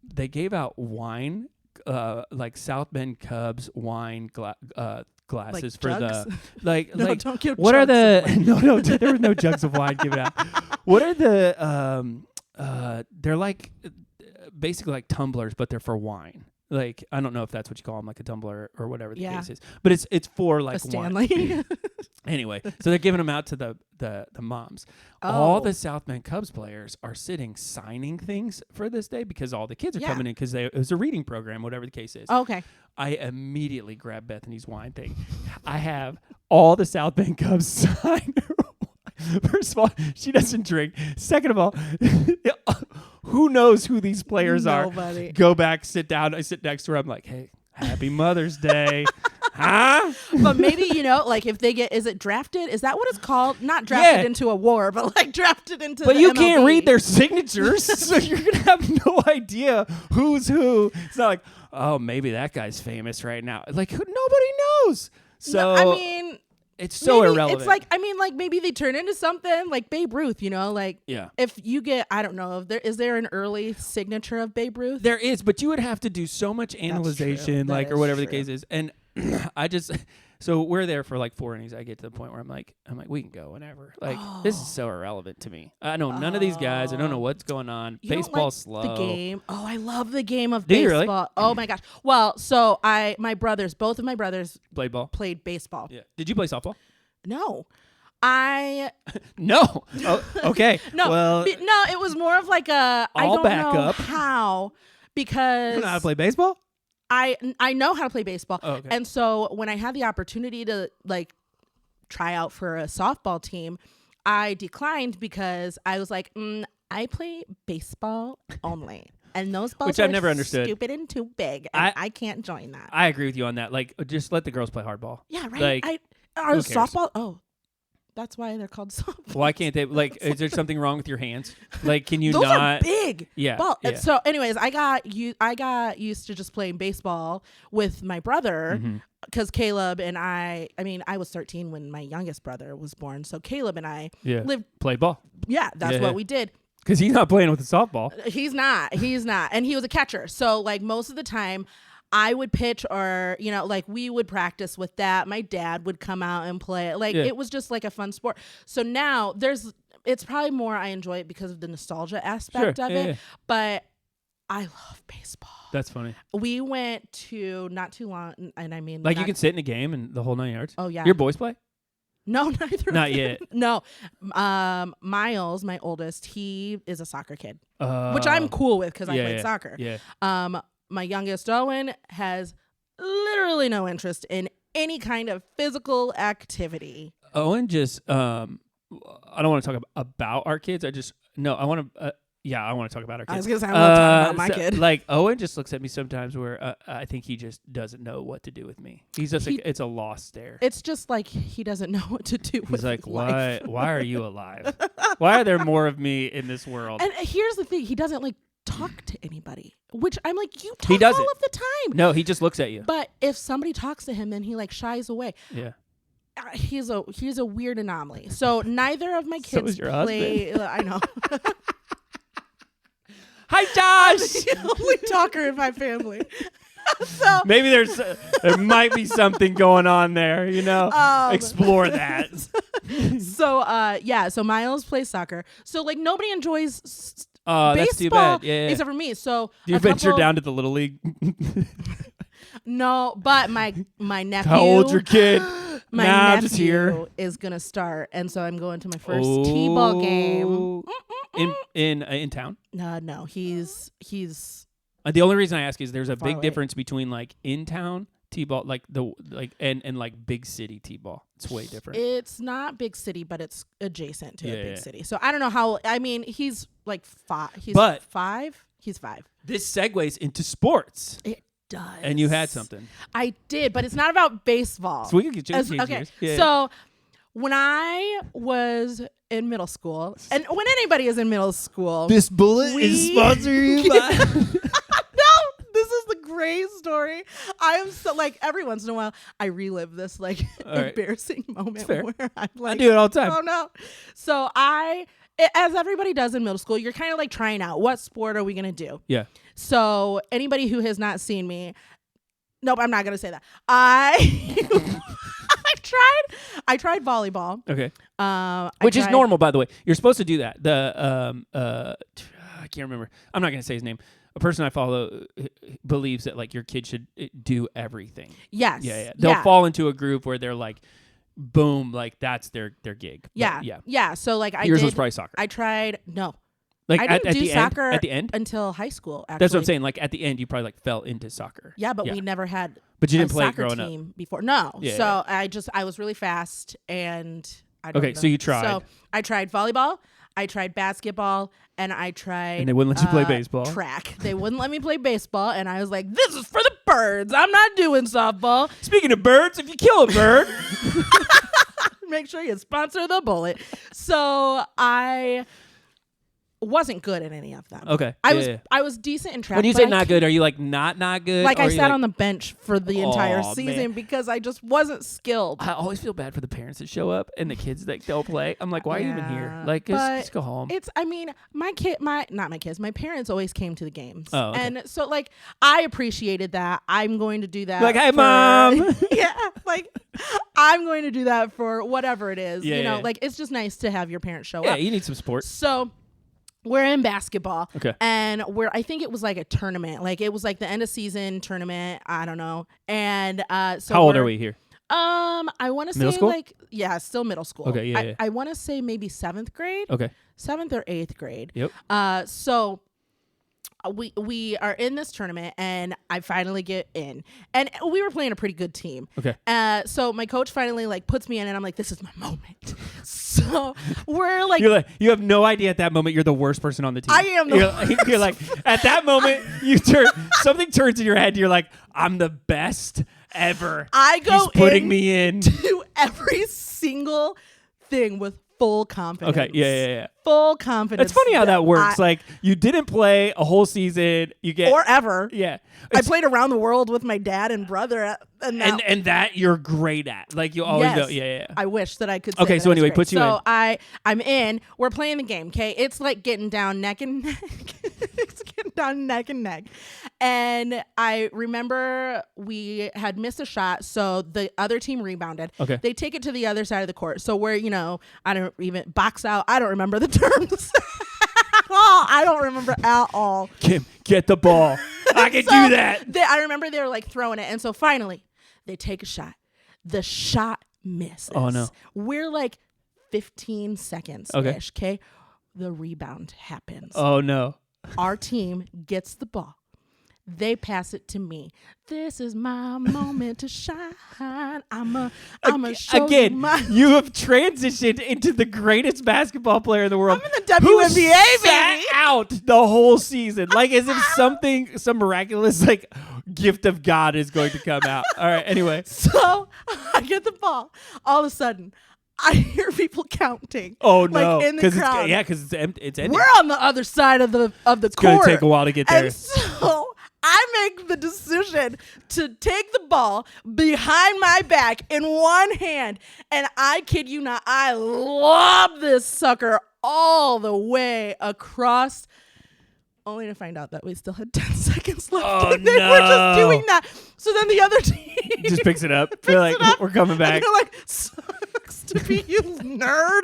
they gave out wine, like South Bend Cubs wine glasses like for jugs? the like No, like don't give what are jugs the no there were no jugs of wine given out. What are the they're like basically like tumblers, but they're for wine. Like, I don't know if that's what you call them, like a tumbler or whatever the case is, but it's for like a Stanley. wine. Anyway, so they're giving them out to the moms. Oh. All the South Bend Cubs players are sitting signing things for this day because all the kids are coming in because it was a reading program, whatever the case is. Oh, okay. I immediately grabbed Bethany's wine thing. I have all the South Bend Cubs sign her wine. First of all, she doesn't drink. Second of all, who knows who these players Nobody. are? Go back, sit down. I sit next to her. I'm like, hey, happy Mother's Day. Huh? But maybe, like if they is it drafted? Is that what it's called? Not drafted into a war, but like drafted into But the you MLB. can't read their signatures, so you're going to have no idea who's who. It's not like, oh, maybe that guy's famous right now. Like, nobody knows. So, no, I mean... It's so irrelevant. It's like, maybe they turn into something like Babe Ruth, like if you get, I don't know, is there an early signature of Babe Ruth? There is, but you would have to do so much analyzation, or whatever the case is. And so we're there for like 4 innings. I get to the point where I'm like, we can go whenever. Like, this is so irrelevant to me. I know none of these guys. I don't know what's going on. Baseball's slow. The game. Oh, I love the game of baseball. You really? Oh my gosh. Well, so both of my brothers played baseball. Yeah. Did you play softball? No. No. Oh, okay. No. Well, no, it was more of like I don't know how, because you know how to play baseball? I know how to play baseball. Oh, okay. And so when I had the opportunity to like try out for a softball team, I declined because I was like, I play baseball only. And those balls Which I've never understood. Stupid and too big. And I can't join that. I agree with you on that. Like, just let the girls play hardball. Yeah, right. Softball? Oh, that's why they're called softball. Why can't they? Like, is there something wrong with your hands? Like, can you Those not? Are big. Yeah. Ball. Yeah. So, anyways, I got used to just playing baseball with my brother because Caleb and I was 13 when my youngest brother was born. So Caleb and I played ball. Yeah, that's what we did. Because he's not playing with the softball. He's not. And he was a catcher. So, like, most of the time, I would pitch or, like we would practice with that. My dad would come out and play it. Like, it was just like a fun sport. So now it's probably more I enjoy it because of the nostalgia aspect of it. But I love baseball. That's funny. We went to not too long. And I mean, like you can sit in a game and the whole 9 yards. Oh, yeah. Your boys play? No, neither. Not yet. No. Miles, my oldest, he is a soccer kid, which I'm cool with because I played soccer. Yeah. My youngest Owen has literally no interest in any kind of physical activity. Owen just, I don't want to talk about our kids. I want to talk about our kids. I was going to say, I want to talk about my kid. Like, Owen just looks at me sometimes where I think he just doesn't know what to do with me. He's just it's a lost stare. It's just like he doesn't know what to do with his life. He's like, why are you alive? Why are there more of me in this world? And here's the thing. He doesn't like talk to anybody, which I'm like, you talk all of the time. No, he just looks at you. But if somebody talks to him, then he like shies away. Yeah. He's a weird anomaly. So neither of my kids is your play. Husband. I know. Hi, Josh. I'm the only talker in my family. So maybe there might be something going on there. Explore that. So Miles plays soccer. So like nobody enjoys. Baseball, that's too bad. Yeah. Except for me. So do you venture down to the Little League? No, but my nephew. How old's your kid? My nephew is gonna start, and so I'm going to my first t-ball game in town. No, he's. The only reason I ask is there's a big away. difference between like in town t-ball, and like big city t-ball. It's way different. It's not big city, but it's adjacent to a big city. So I don't know how. I mean, he's like 5. He's 5. He's 5. This segues into sports. It does. And you had something. I did, but it's not about baseball. So we can get you. Okay. So when I was in middle school, and when anybody is in middle school, this bullet is sponsored by. This is the great story. I am so like every once in a while I relive this like embarrassing moment where I'm like, I do it all the time. Oh no. So as everybody does in middle school, you're kind of like trying out what sport are we going to do? Yeah. So anybody who has not seen me, Nope, I'm not gonna say that. I tried volleyball. Okay. Which is normal, by the way. You're supposed to do that. I can't remember. I'm not gonna say his name. A person I follow believes that like your kid should do everything. Yes. Yeah. They'll fall into a group where they're like, boom, like that's their gig. Yeah. But, yeah. So like yours was probably soccer. I tried Like I didn't do soccer at the end until high school. Actually. That's what I'm saying. Like at the end, you probably like fell into soccer. Yeah, but we never had. But you didn't play soccer growing team up before. No. Yeah, so I was really fast and I don't know. So you tried. So I tried volleyball. I tried basketball, and I tried. And they wouldn't let you play baseball. Track. They wouldn't let me play baseball, and I was like, "This is for the birds. I'm not doing softball." Speaking of birds, if you kill a bird, make sure you sponsor the bullet. So I wasn't good at any of them. Okay. I was decent in track. When you say not good, are you like not good? Like I sat on the bench for the entire season because I just wasn't skilled. I always feel bad for the parents that show up and the kids that don't play. I'm like, why are you even here? Like, just go home. My parents always came to the games. Oh, okay. And so like I appreciated that. I'm going to do that. Like, hey, mom. Yeah. Like I'm going to do that for whatever it is. Like it's just nice to have your parents show up. Yeah, you need some support. So we're in basketball. Okay. And I think it was like a tournament. Like it was like the end of season tournament. I don't know. And so how old are we here? I want to say school? still middle school. Okay, yeah. I want to say maybe 7th grade. Okay. 7th or 8th grade. Yep. So we are in this tournament and I finally get in. And we were playing a pretty good team. Okay. So my coach finally like puts me in and I'm like, this is my moment. So we're like, you have no idea at that moment you're the worst person on the team. I am you're like at that moment something turns in your head, you're like, I'm the best ever. I go He's putting me in to every single thing with full confidence. Okay, yeah. Full confidence. It's funny how that works. Like, you didn't play a whole season. Or ever. Yeah. I played around the world with my dad and brother. And that you're great at. Like, you always know. Yeah. I wish that I could say okay, so anyway, put you in. So I'm in. We're playing the game, okay? It's like getting down neck and neck. It's getting down neck and neck. And I remember we had missed a shot, so the other team rebounded. Okay. They take it to the other side of the court. So we're, I don't even box out. I don't remember the terms. I don't remember at all. Kim, get the ball. I can do that. I remember they were like throwing it. And so finally, they take a shot. The shot misses. Oh, no. We're like 15 seconds. Okay. The rebound happens. Oh, no. Our team gets the ball. They pass it to me. This is my moment to shine. I'm a show again. You have transitioned into the greatest basketball player in the world. I'm in the WNBA, baby. Out the whole season, like as if some miraculous like gift of God is going to come out. All right. Anyway, so I get the ball. All of a sudden, I hear people counting. Oh no! Like in the crowd. Because it's empty. It's empty. We're on the other side of the court. It's gonna take a while to get there. And so I make the decision to take the ball behind my back in one hand, and I kid you not, I lob this sucker all the way across. Only to find out that we still had 10 seconds left. Oh, and they were just doing that. So then the other team just picks it up. They're like, we're coming back. And they're like, sucks to be you, nerd.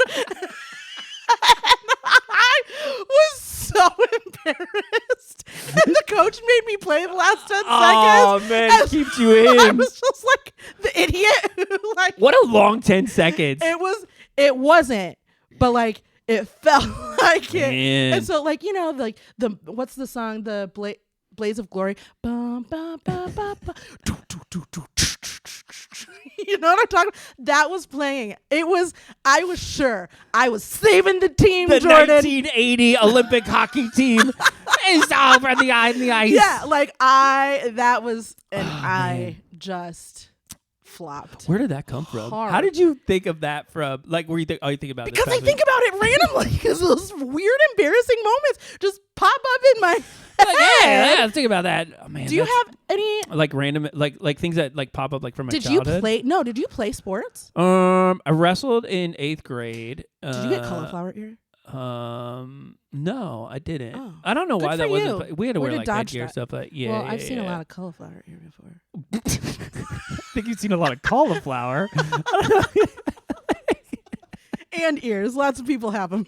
I was so embarrassed. And the coach made me play the last 10 seconds. Oh, man, keeps you in. I was just like the idiot who like. What a long 10 seconds. It wasn't, but like, it felt like it. Man. And so like, like what's the song? The Blaze of Glory. Bum, bum, bum, bum, bum. You know what I'm talking about? That was playing. I was sure I was saving the team, the Jordan. 1980 Olympic hockey team is over on the ice. Yeah, like I just flopped. Where did that come from? Hard. How did you think of that from? Like, were you think? Oh, you think about it? Because I think about it randomly. Because those weird, embarrassing moments just pop up in my head. Yeah, let's think about that. Oh, man, do you have any like random like things that like pop up like from my childhood? Did you play sports? I wrestled in 8th grade. Did you get cauliflower ear? No, I didn't. Oh, I don't know why that wasn't. We had to wear like headgear stuff, but Well, I've seen a lot of cauliflower ear before. I think you've seen a lot of cauliflower. And ears. Lots of people have them.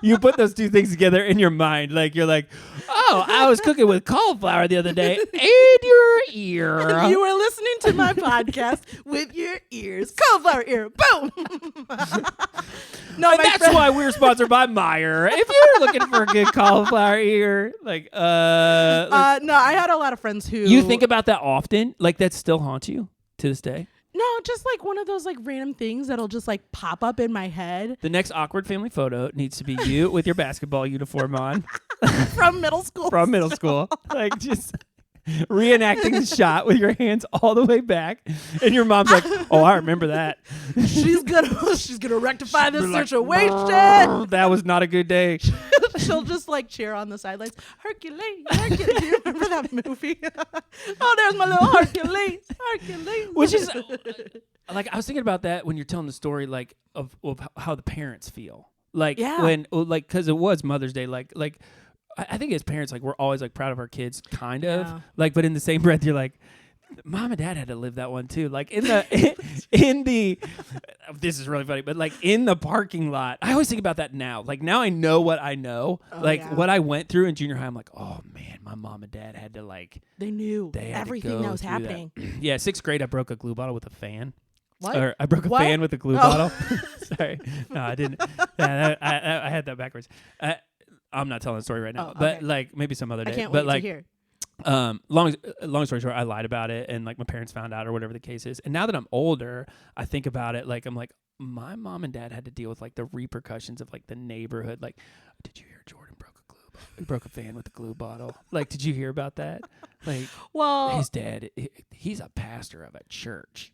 you put those two things together in your mind. Like, you're like, oh, I was cooking with cauliflower the other day and your ear. And you were listening to my podcast with your ears. Cauliflower ear. Boom. No, that's why we're sponsored by Meyer. If you're looking for a good cauliflower ear, no, I had a lot of friends who. You think about that often? Like, that still haunts you to this day? No, just like one of those like random things that'll just like pop up in my head. The next awkward family photo needs to be you with your basketball uniform on. From middle school. From middle school. Like, just reenacting the shot with your hands all the way back. And your mom's like, oh, I remember that. She's gonna rectify this situation. That was not a good day. She'll just like cheer on the sidelines. Hercules. Do you remember that movie? Oh, there's my little Hercules. Which is like, I was thinking about that when you're telling the story, like of how the parents feel. Like, when, like, because it was Mother's Day. Like I think as parents, like, we're always like proud of our kids, kind of. Like, but in the same breath, you're like, Mom and Dad had to live that one too. Like in the this is really funny, but like in the parking lot, I always think about that now. Like, now I know what I know. What I went through in junior high, I'm like, oh man, my mom and dad had to like. They knew everything that was happening. Yeah, 6th grade, I broke a glue bottle with a fan. What? Or I broke a fan with a glue bottle. Sorry, no, I didn't. I had that backwards. I'm not telling the story right now, but like maybe some other day. I can't wait to hear. Long story short, I lied about it, and like my parents found out, or whatever the case is. And now that I'm older, I think about it. Like, I'm like, my mom and dad had to deal with like the repercussions of like the neighborhood. Like, did you hear Jordan broke a fan with a glue bottle? Like, did you hear about that? Like, well, his dad, he's a pastor of a church.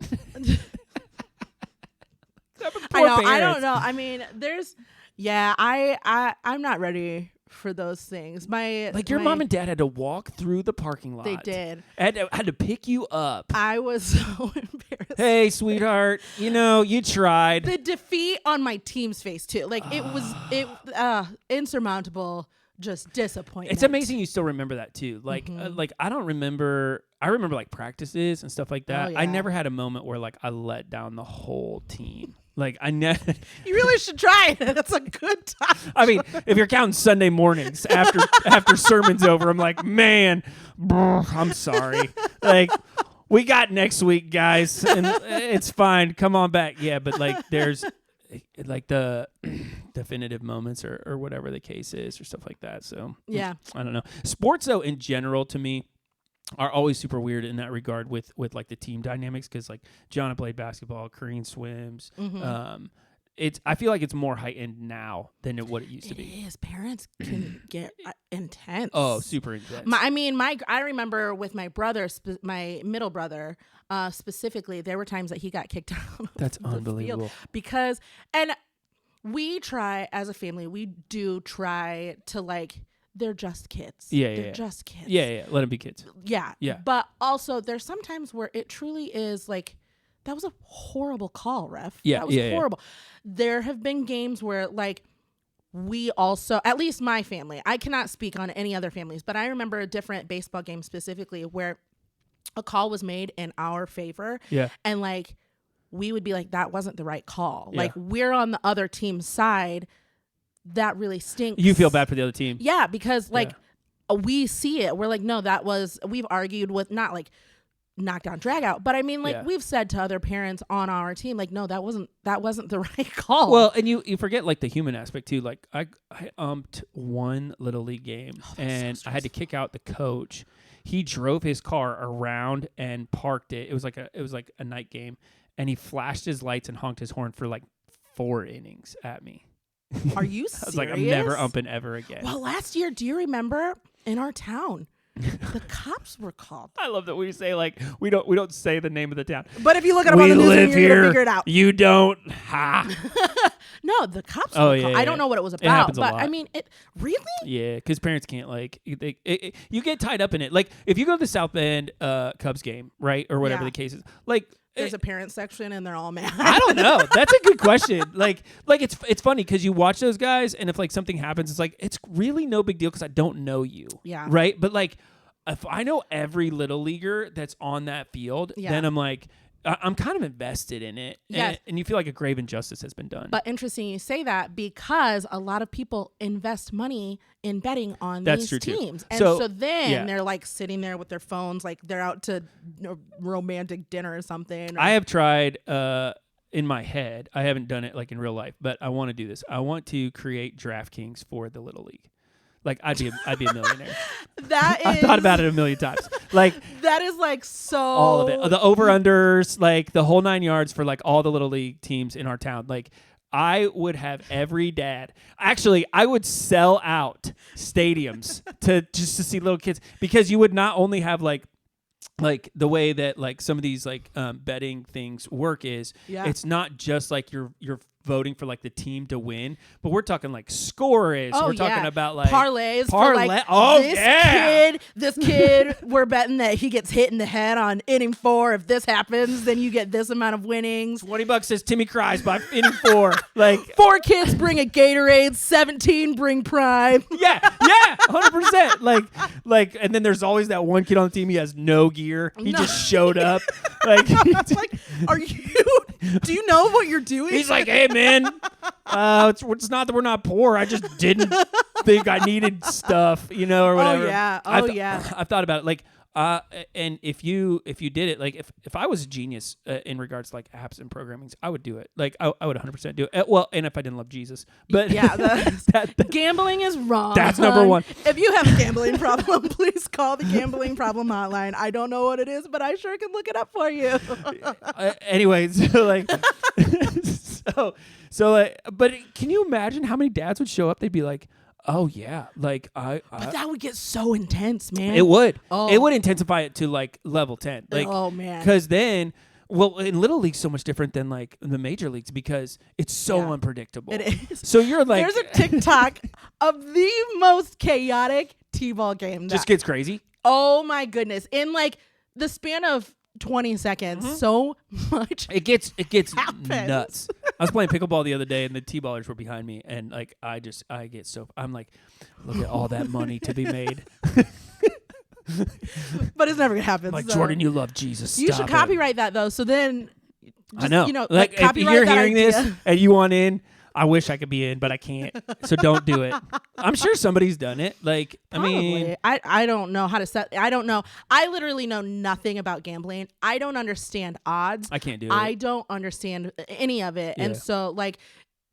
I don't know. I mean, I'm not ready for those things. Your mom and dad had to walk through the parking lot. They did. Had to pick you up. I was so embarrassed. Hey, sweetheart, you tried. The defeat on my team's face too. Like, it was insurmountable. Just disappointment. It's amazing you still remember that too. Like, I don't remember. I remember like practices and stuff like that. Oh, yeah. I never had a moment where like I let down the whole team. Like, I never. You really should try it. It's a good time. I mean, if you're counting Sunday mornings after sermon's over, I'm like, man, I'm sorry. Like, we got next week, guys, and it's fine. Come on back. Yeah, but like, there's like the definitive moments or whatever the case is or stuff like that. So yeah, I don't know. Sports though, in general, to me, are always super weird in that regard with like the team dynamics, because like Gianna played basketball, Kareen swims. Mm-hmm. I feel like it's more heightened now than what it used to be. It is. Parents can get intense. Oh, super intense. I remember with my brother, my middle brother, specifically, there were times that he got kicked out. That's unbelievable. Because, and we try as a family, we do try to like. They're just kids. They're just kids. Yeah. Let them be kids. Yeah. But also, there's sometimes where it truly is like, that was a horrible call, ref. Yeah. That was horrible. There have been games where, like, we also, at least my family, I cannot speak on any other families, but I remember a different baseball game specifically where a call was made in our favor. Yeah. And, like, we would be like, that wasn't the right call. Yeah. Like, we're on the other team's side. That really stinks. You feel bad for the other team. Yeah, because like we see it. We're like, no, we've argued with, not like knockdown drag out, but I mean, like, we've said to other parents on our team, like, no, that wasn't the right call. Well, and you forget like the human aspect too. Like, I umped one little league game and I had to kick out the coach. He drove his car around and parked it. It was like a night game, and he flashed his lights and honked his horn for like 4 innings at me. Are you serious? I was like, I'm never umping ever again. Well, last year, do you remember in our town, the cops were called? I love that we say like we don't say the name of the town. But if you look it up on the news, you're gonna figure it out. You don't. Ha. No, the cops were called. I don't know what it was about, but I mean, it really. Yeah, because parents can't like you get tied up in it. Like if you go to the South Bend Cubs game, right, or whatever the case is, like. there's a parent section and they're all mad? I don't know. That's a good question. Like it's funny because you watch those guys, and if like something happens, it's like it's really no big deal because I don't know you. Yeah. Right. But like if I know every little leaguer that's on that field, then I'm like, I'm kind of invested in it. Yes. And you feel like a grave injustice has been done. But interesting you say that because a lot of people invest money in betting on these teams. Too. And so then they're like sitting there with their phones, like they're out to romantic dinner or something. I have tried in my head. I haven't done it like in real life, but I want to do this. I want to create DraftKings for the Little League. Like I'd be a millionaire. I've thought about it a million times. Like that is like so all of it. The over-unders, like the whole 9 yards for like all the Little League teams in our town. Like I would have every dad. Actually, I would sell out stadiums to see little kids because you would not only have like the way that like some of these like betting things work is it's not just like you're voting for like the team to win, but we're talking like scores. We're talking about like parlays. For like, this kid, we're betting that he gets hit in the head on inning 4. If this happens, then you get this amount of winnings. $20 says Timmy cries by inning 4. Like 4 kids bring a Gatorade, 17 bring Prime. Yeah, 100%. Like, and then there's always that one kid on the team. He has no gear. He just showed up. Like, like, do you know what you're doing? He's like, hey man, it's not that we're not poor. I just didn't think I needed stuff, or whatever. I've thought about it. Like, and if you did it, like if I was a genius in regards to like apps and programming, I would do it. Like I would 100% do it. Well, and if I didn't love Jesus, but gambling is wrong. That's number one. If you have a gambling problem, please call the gambling problem hotline. I don't know what it is, but I sure can look it up for you. Anyways, so like, but can you imagine how many dads would show up? They'd be like, oh yeah, like but that would get so intense, man. It would. It would intensify it to like level 10. Like, oh man. Because then, well, in Little League's so much different than like the major leagues because it's so unpredictable. It is. So you're like, there's a TikTok of the most chaotic T-ball game. Just gets crazy. Oh my goodness! In like the span of 20 seconds, so much. It gets nuts. I was playing pickleball the other day, and the T-ballers were behind me, and like I get so I'm like, look at all that money to be made. But it's never gonna happen. Like, Jordan, you love Jesus. You should copyright that though. So then, I know. Like if you're hearing this and you want in, I wish I could be in, but I can't. So don't do it. I'm sure somebody's done it. Like, probably. I mean, I don't know how to set. I don't know. I literally know nothing about gambling. I don't understand odds. I can't do it. I don't understand any of it. And so like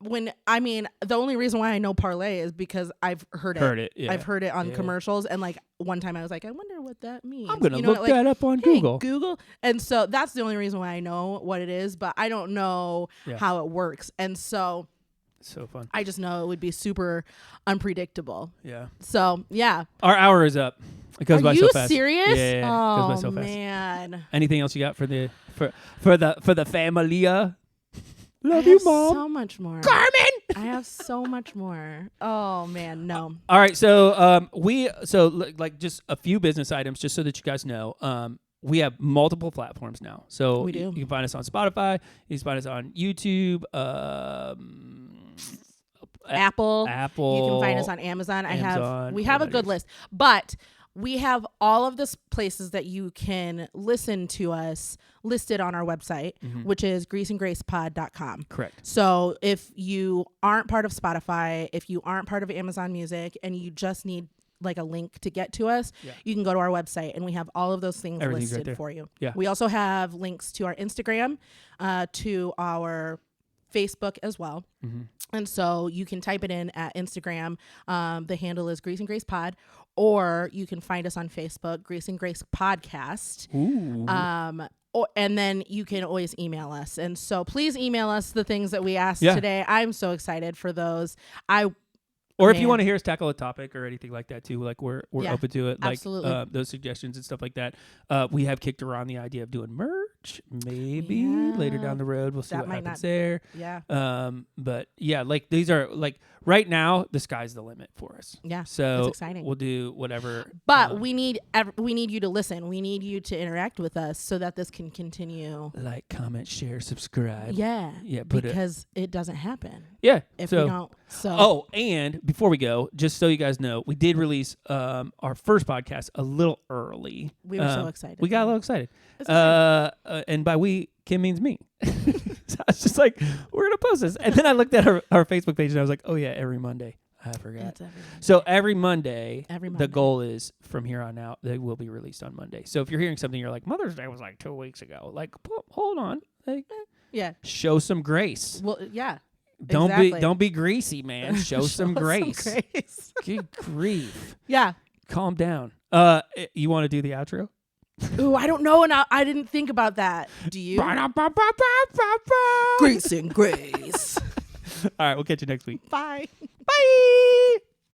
the only reason why I know parlay is because I've heard it. Yeah. I've heard it on commercials. And like one time I was like, I wonder what that means. I'm going to look that up on Google. Google. And so that's the only reason why I know what it is, but I don't know how it works. And so so fun. I just know it would be super unpredictable. Yeah. So yeah. Our hour is up. It goes by so fast. Are you serious? Yeah. Oh, it goes by so fast. Man. Anything else you got for the familia? Love you, Mom. So much more. Carmen. I have so much more. Oh man, no. All right, so like just a few business items, just so that you guys know. We have multiple platforms now. So we do. You can find us on Spotify. You can find us on YouTube. Apple. You can find us on Amazon. We have a good list, but we have all of the places that you can listen to us listed on our website, which is greaseandgracepod.com. Correct. So if you aren't part of Spotify, if you aren't part of Amazon Music, and you just need like a link to get to us, you can go to our website, and we have all of those things listed right for you. Yeah. We also have links to our Instagram, to our Facebook as well. And so you can type it in at Instagram. The handle is Grease and Grace Pod, or you can find us on Facebook, Grease and Grace Podcast. Ooh. And then you can always email us. And so please email us the things that we asked today. I'm so excited for those. Or if you want to hear us tackle a topic or anything like that too, like we're open to it. Like absolutely. Those suggestions and stuff like that. We have kicked around the idea of doing merch. March, maybe later down the road. We'll see what happens there. Yeah. But yeah, like these are like right now the sky's the limit for us. Yeah. So it's exciting. We'll do whatever. But we need you to listen. We need you to interact with us so that this can continue. Like, comment, share, subscribe. Yeah. Yeah. Because it doesn't happen. Yeah. If we don't. So. Oh, and before we go, just so you guys know, we did release our first podcast a little early. We were so excited. We got a little excited. And by we, Kim means me. So I was just like, we're going to post this. And then I looked at our Facebook page and I was like, oh, yeah, every Monday. I forgot. So every Monday, the goal is from here on out, they will be released on Monday. So if you're hearing something, you're like, Mother's Day was like 2 weeks ago. Like, hold on. Like, show some grace. Well, yeah. Don't be greasy, man. Show some grace. Good grief. Yeah. Calm down. You want to do the outro? Ooh, I don't know, and I didn't think about that. Do you? Grace and grace. All right, we'll catch you next week. Bye. Bye.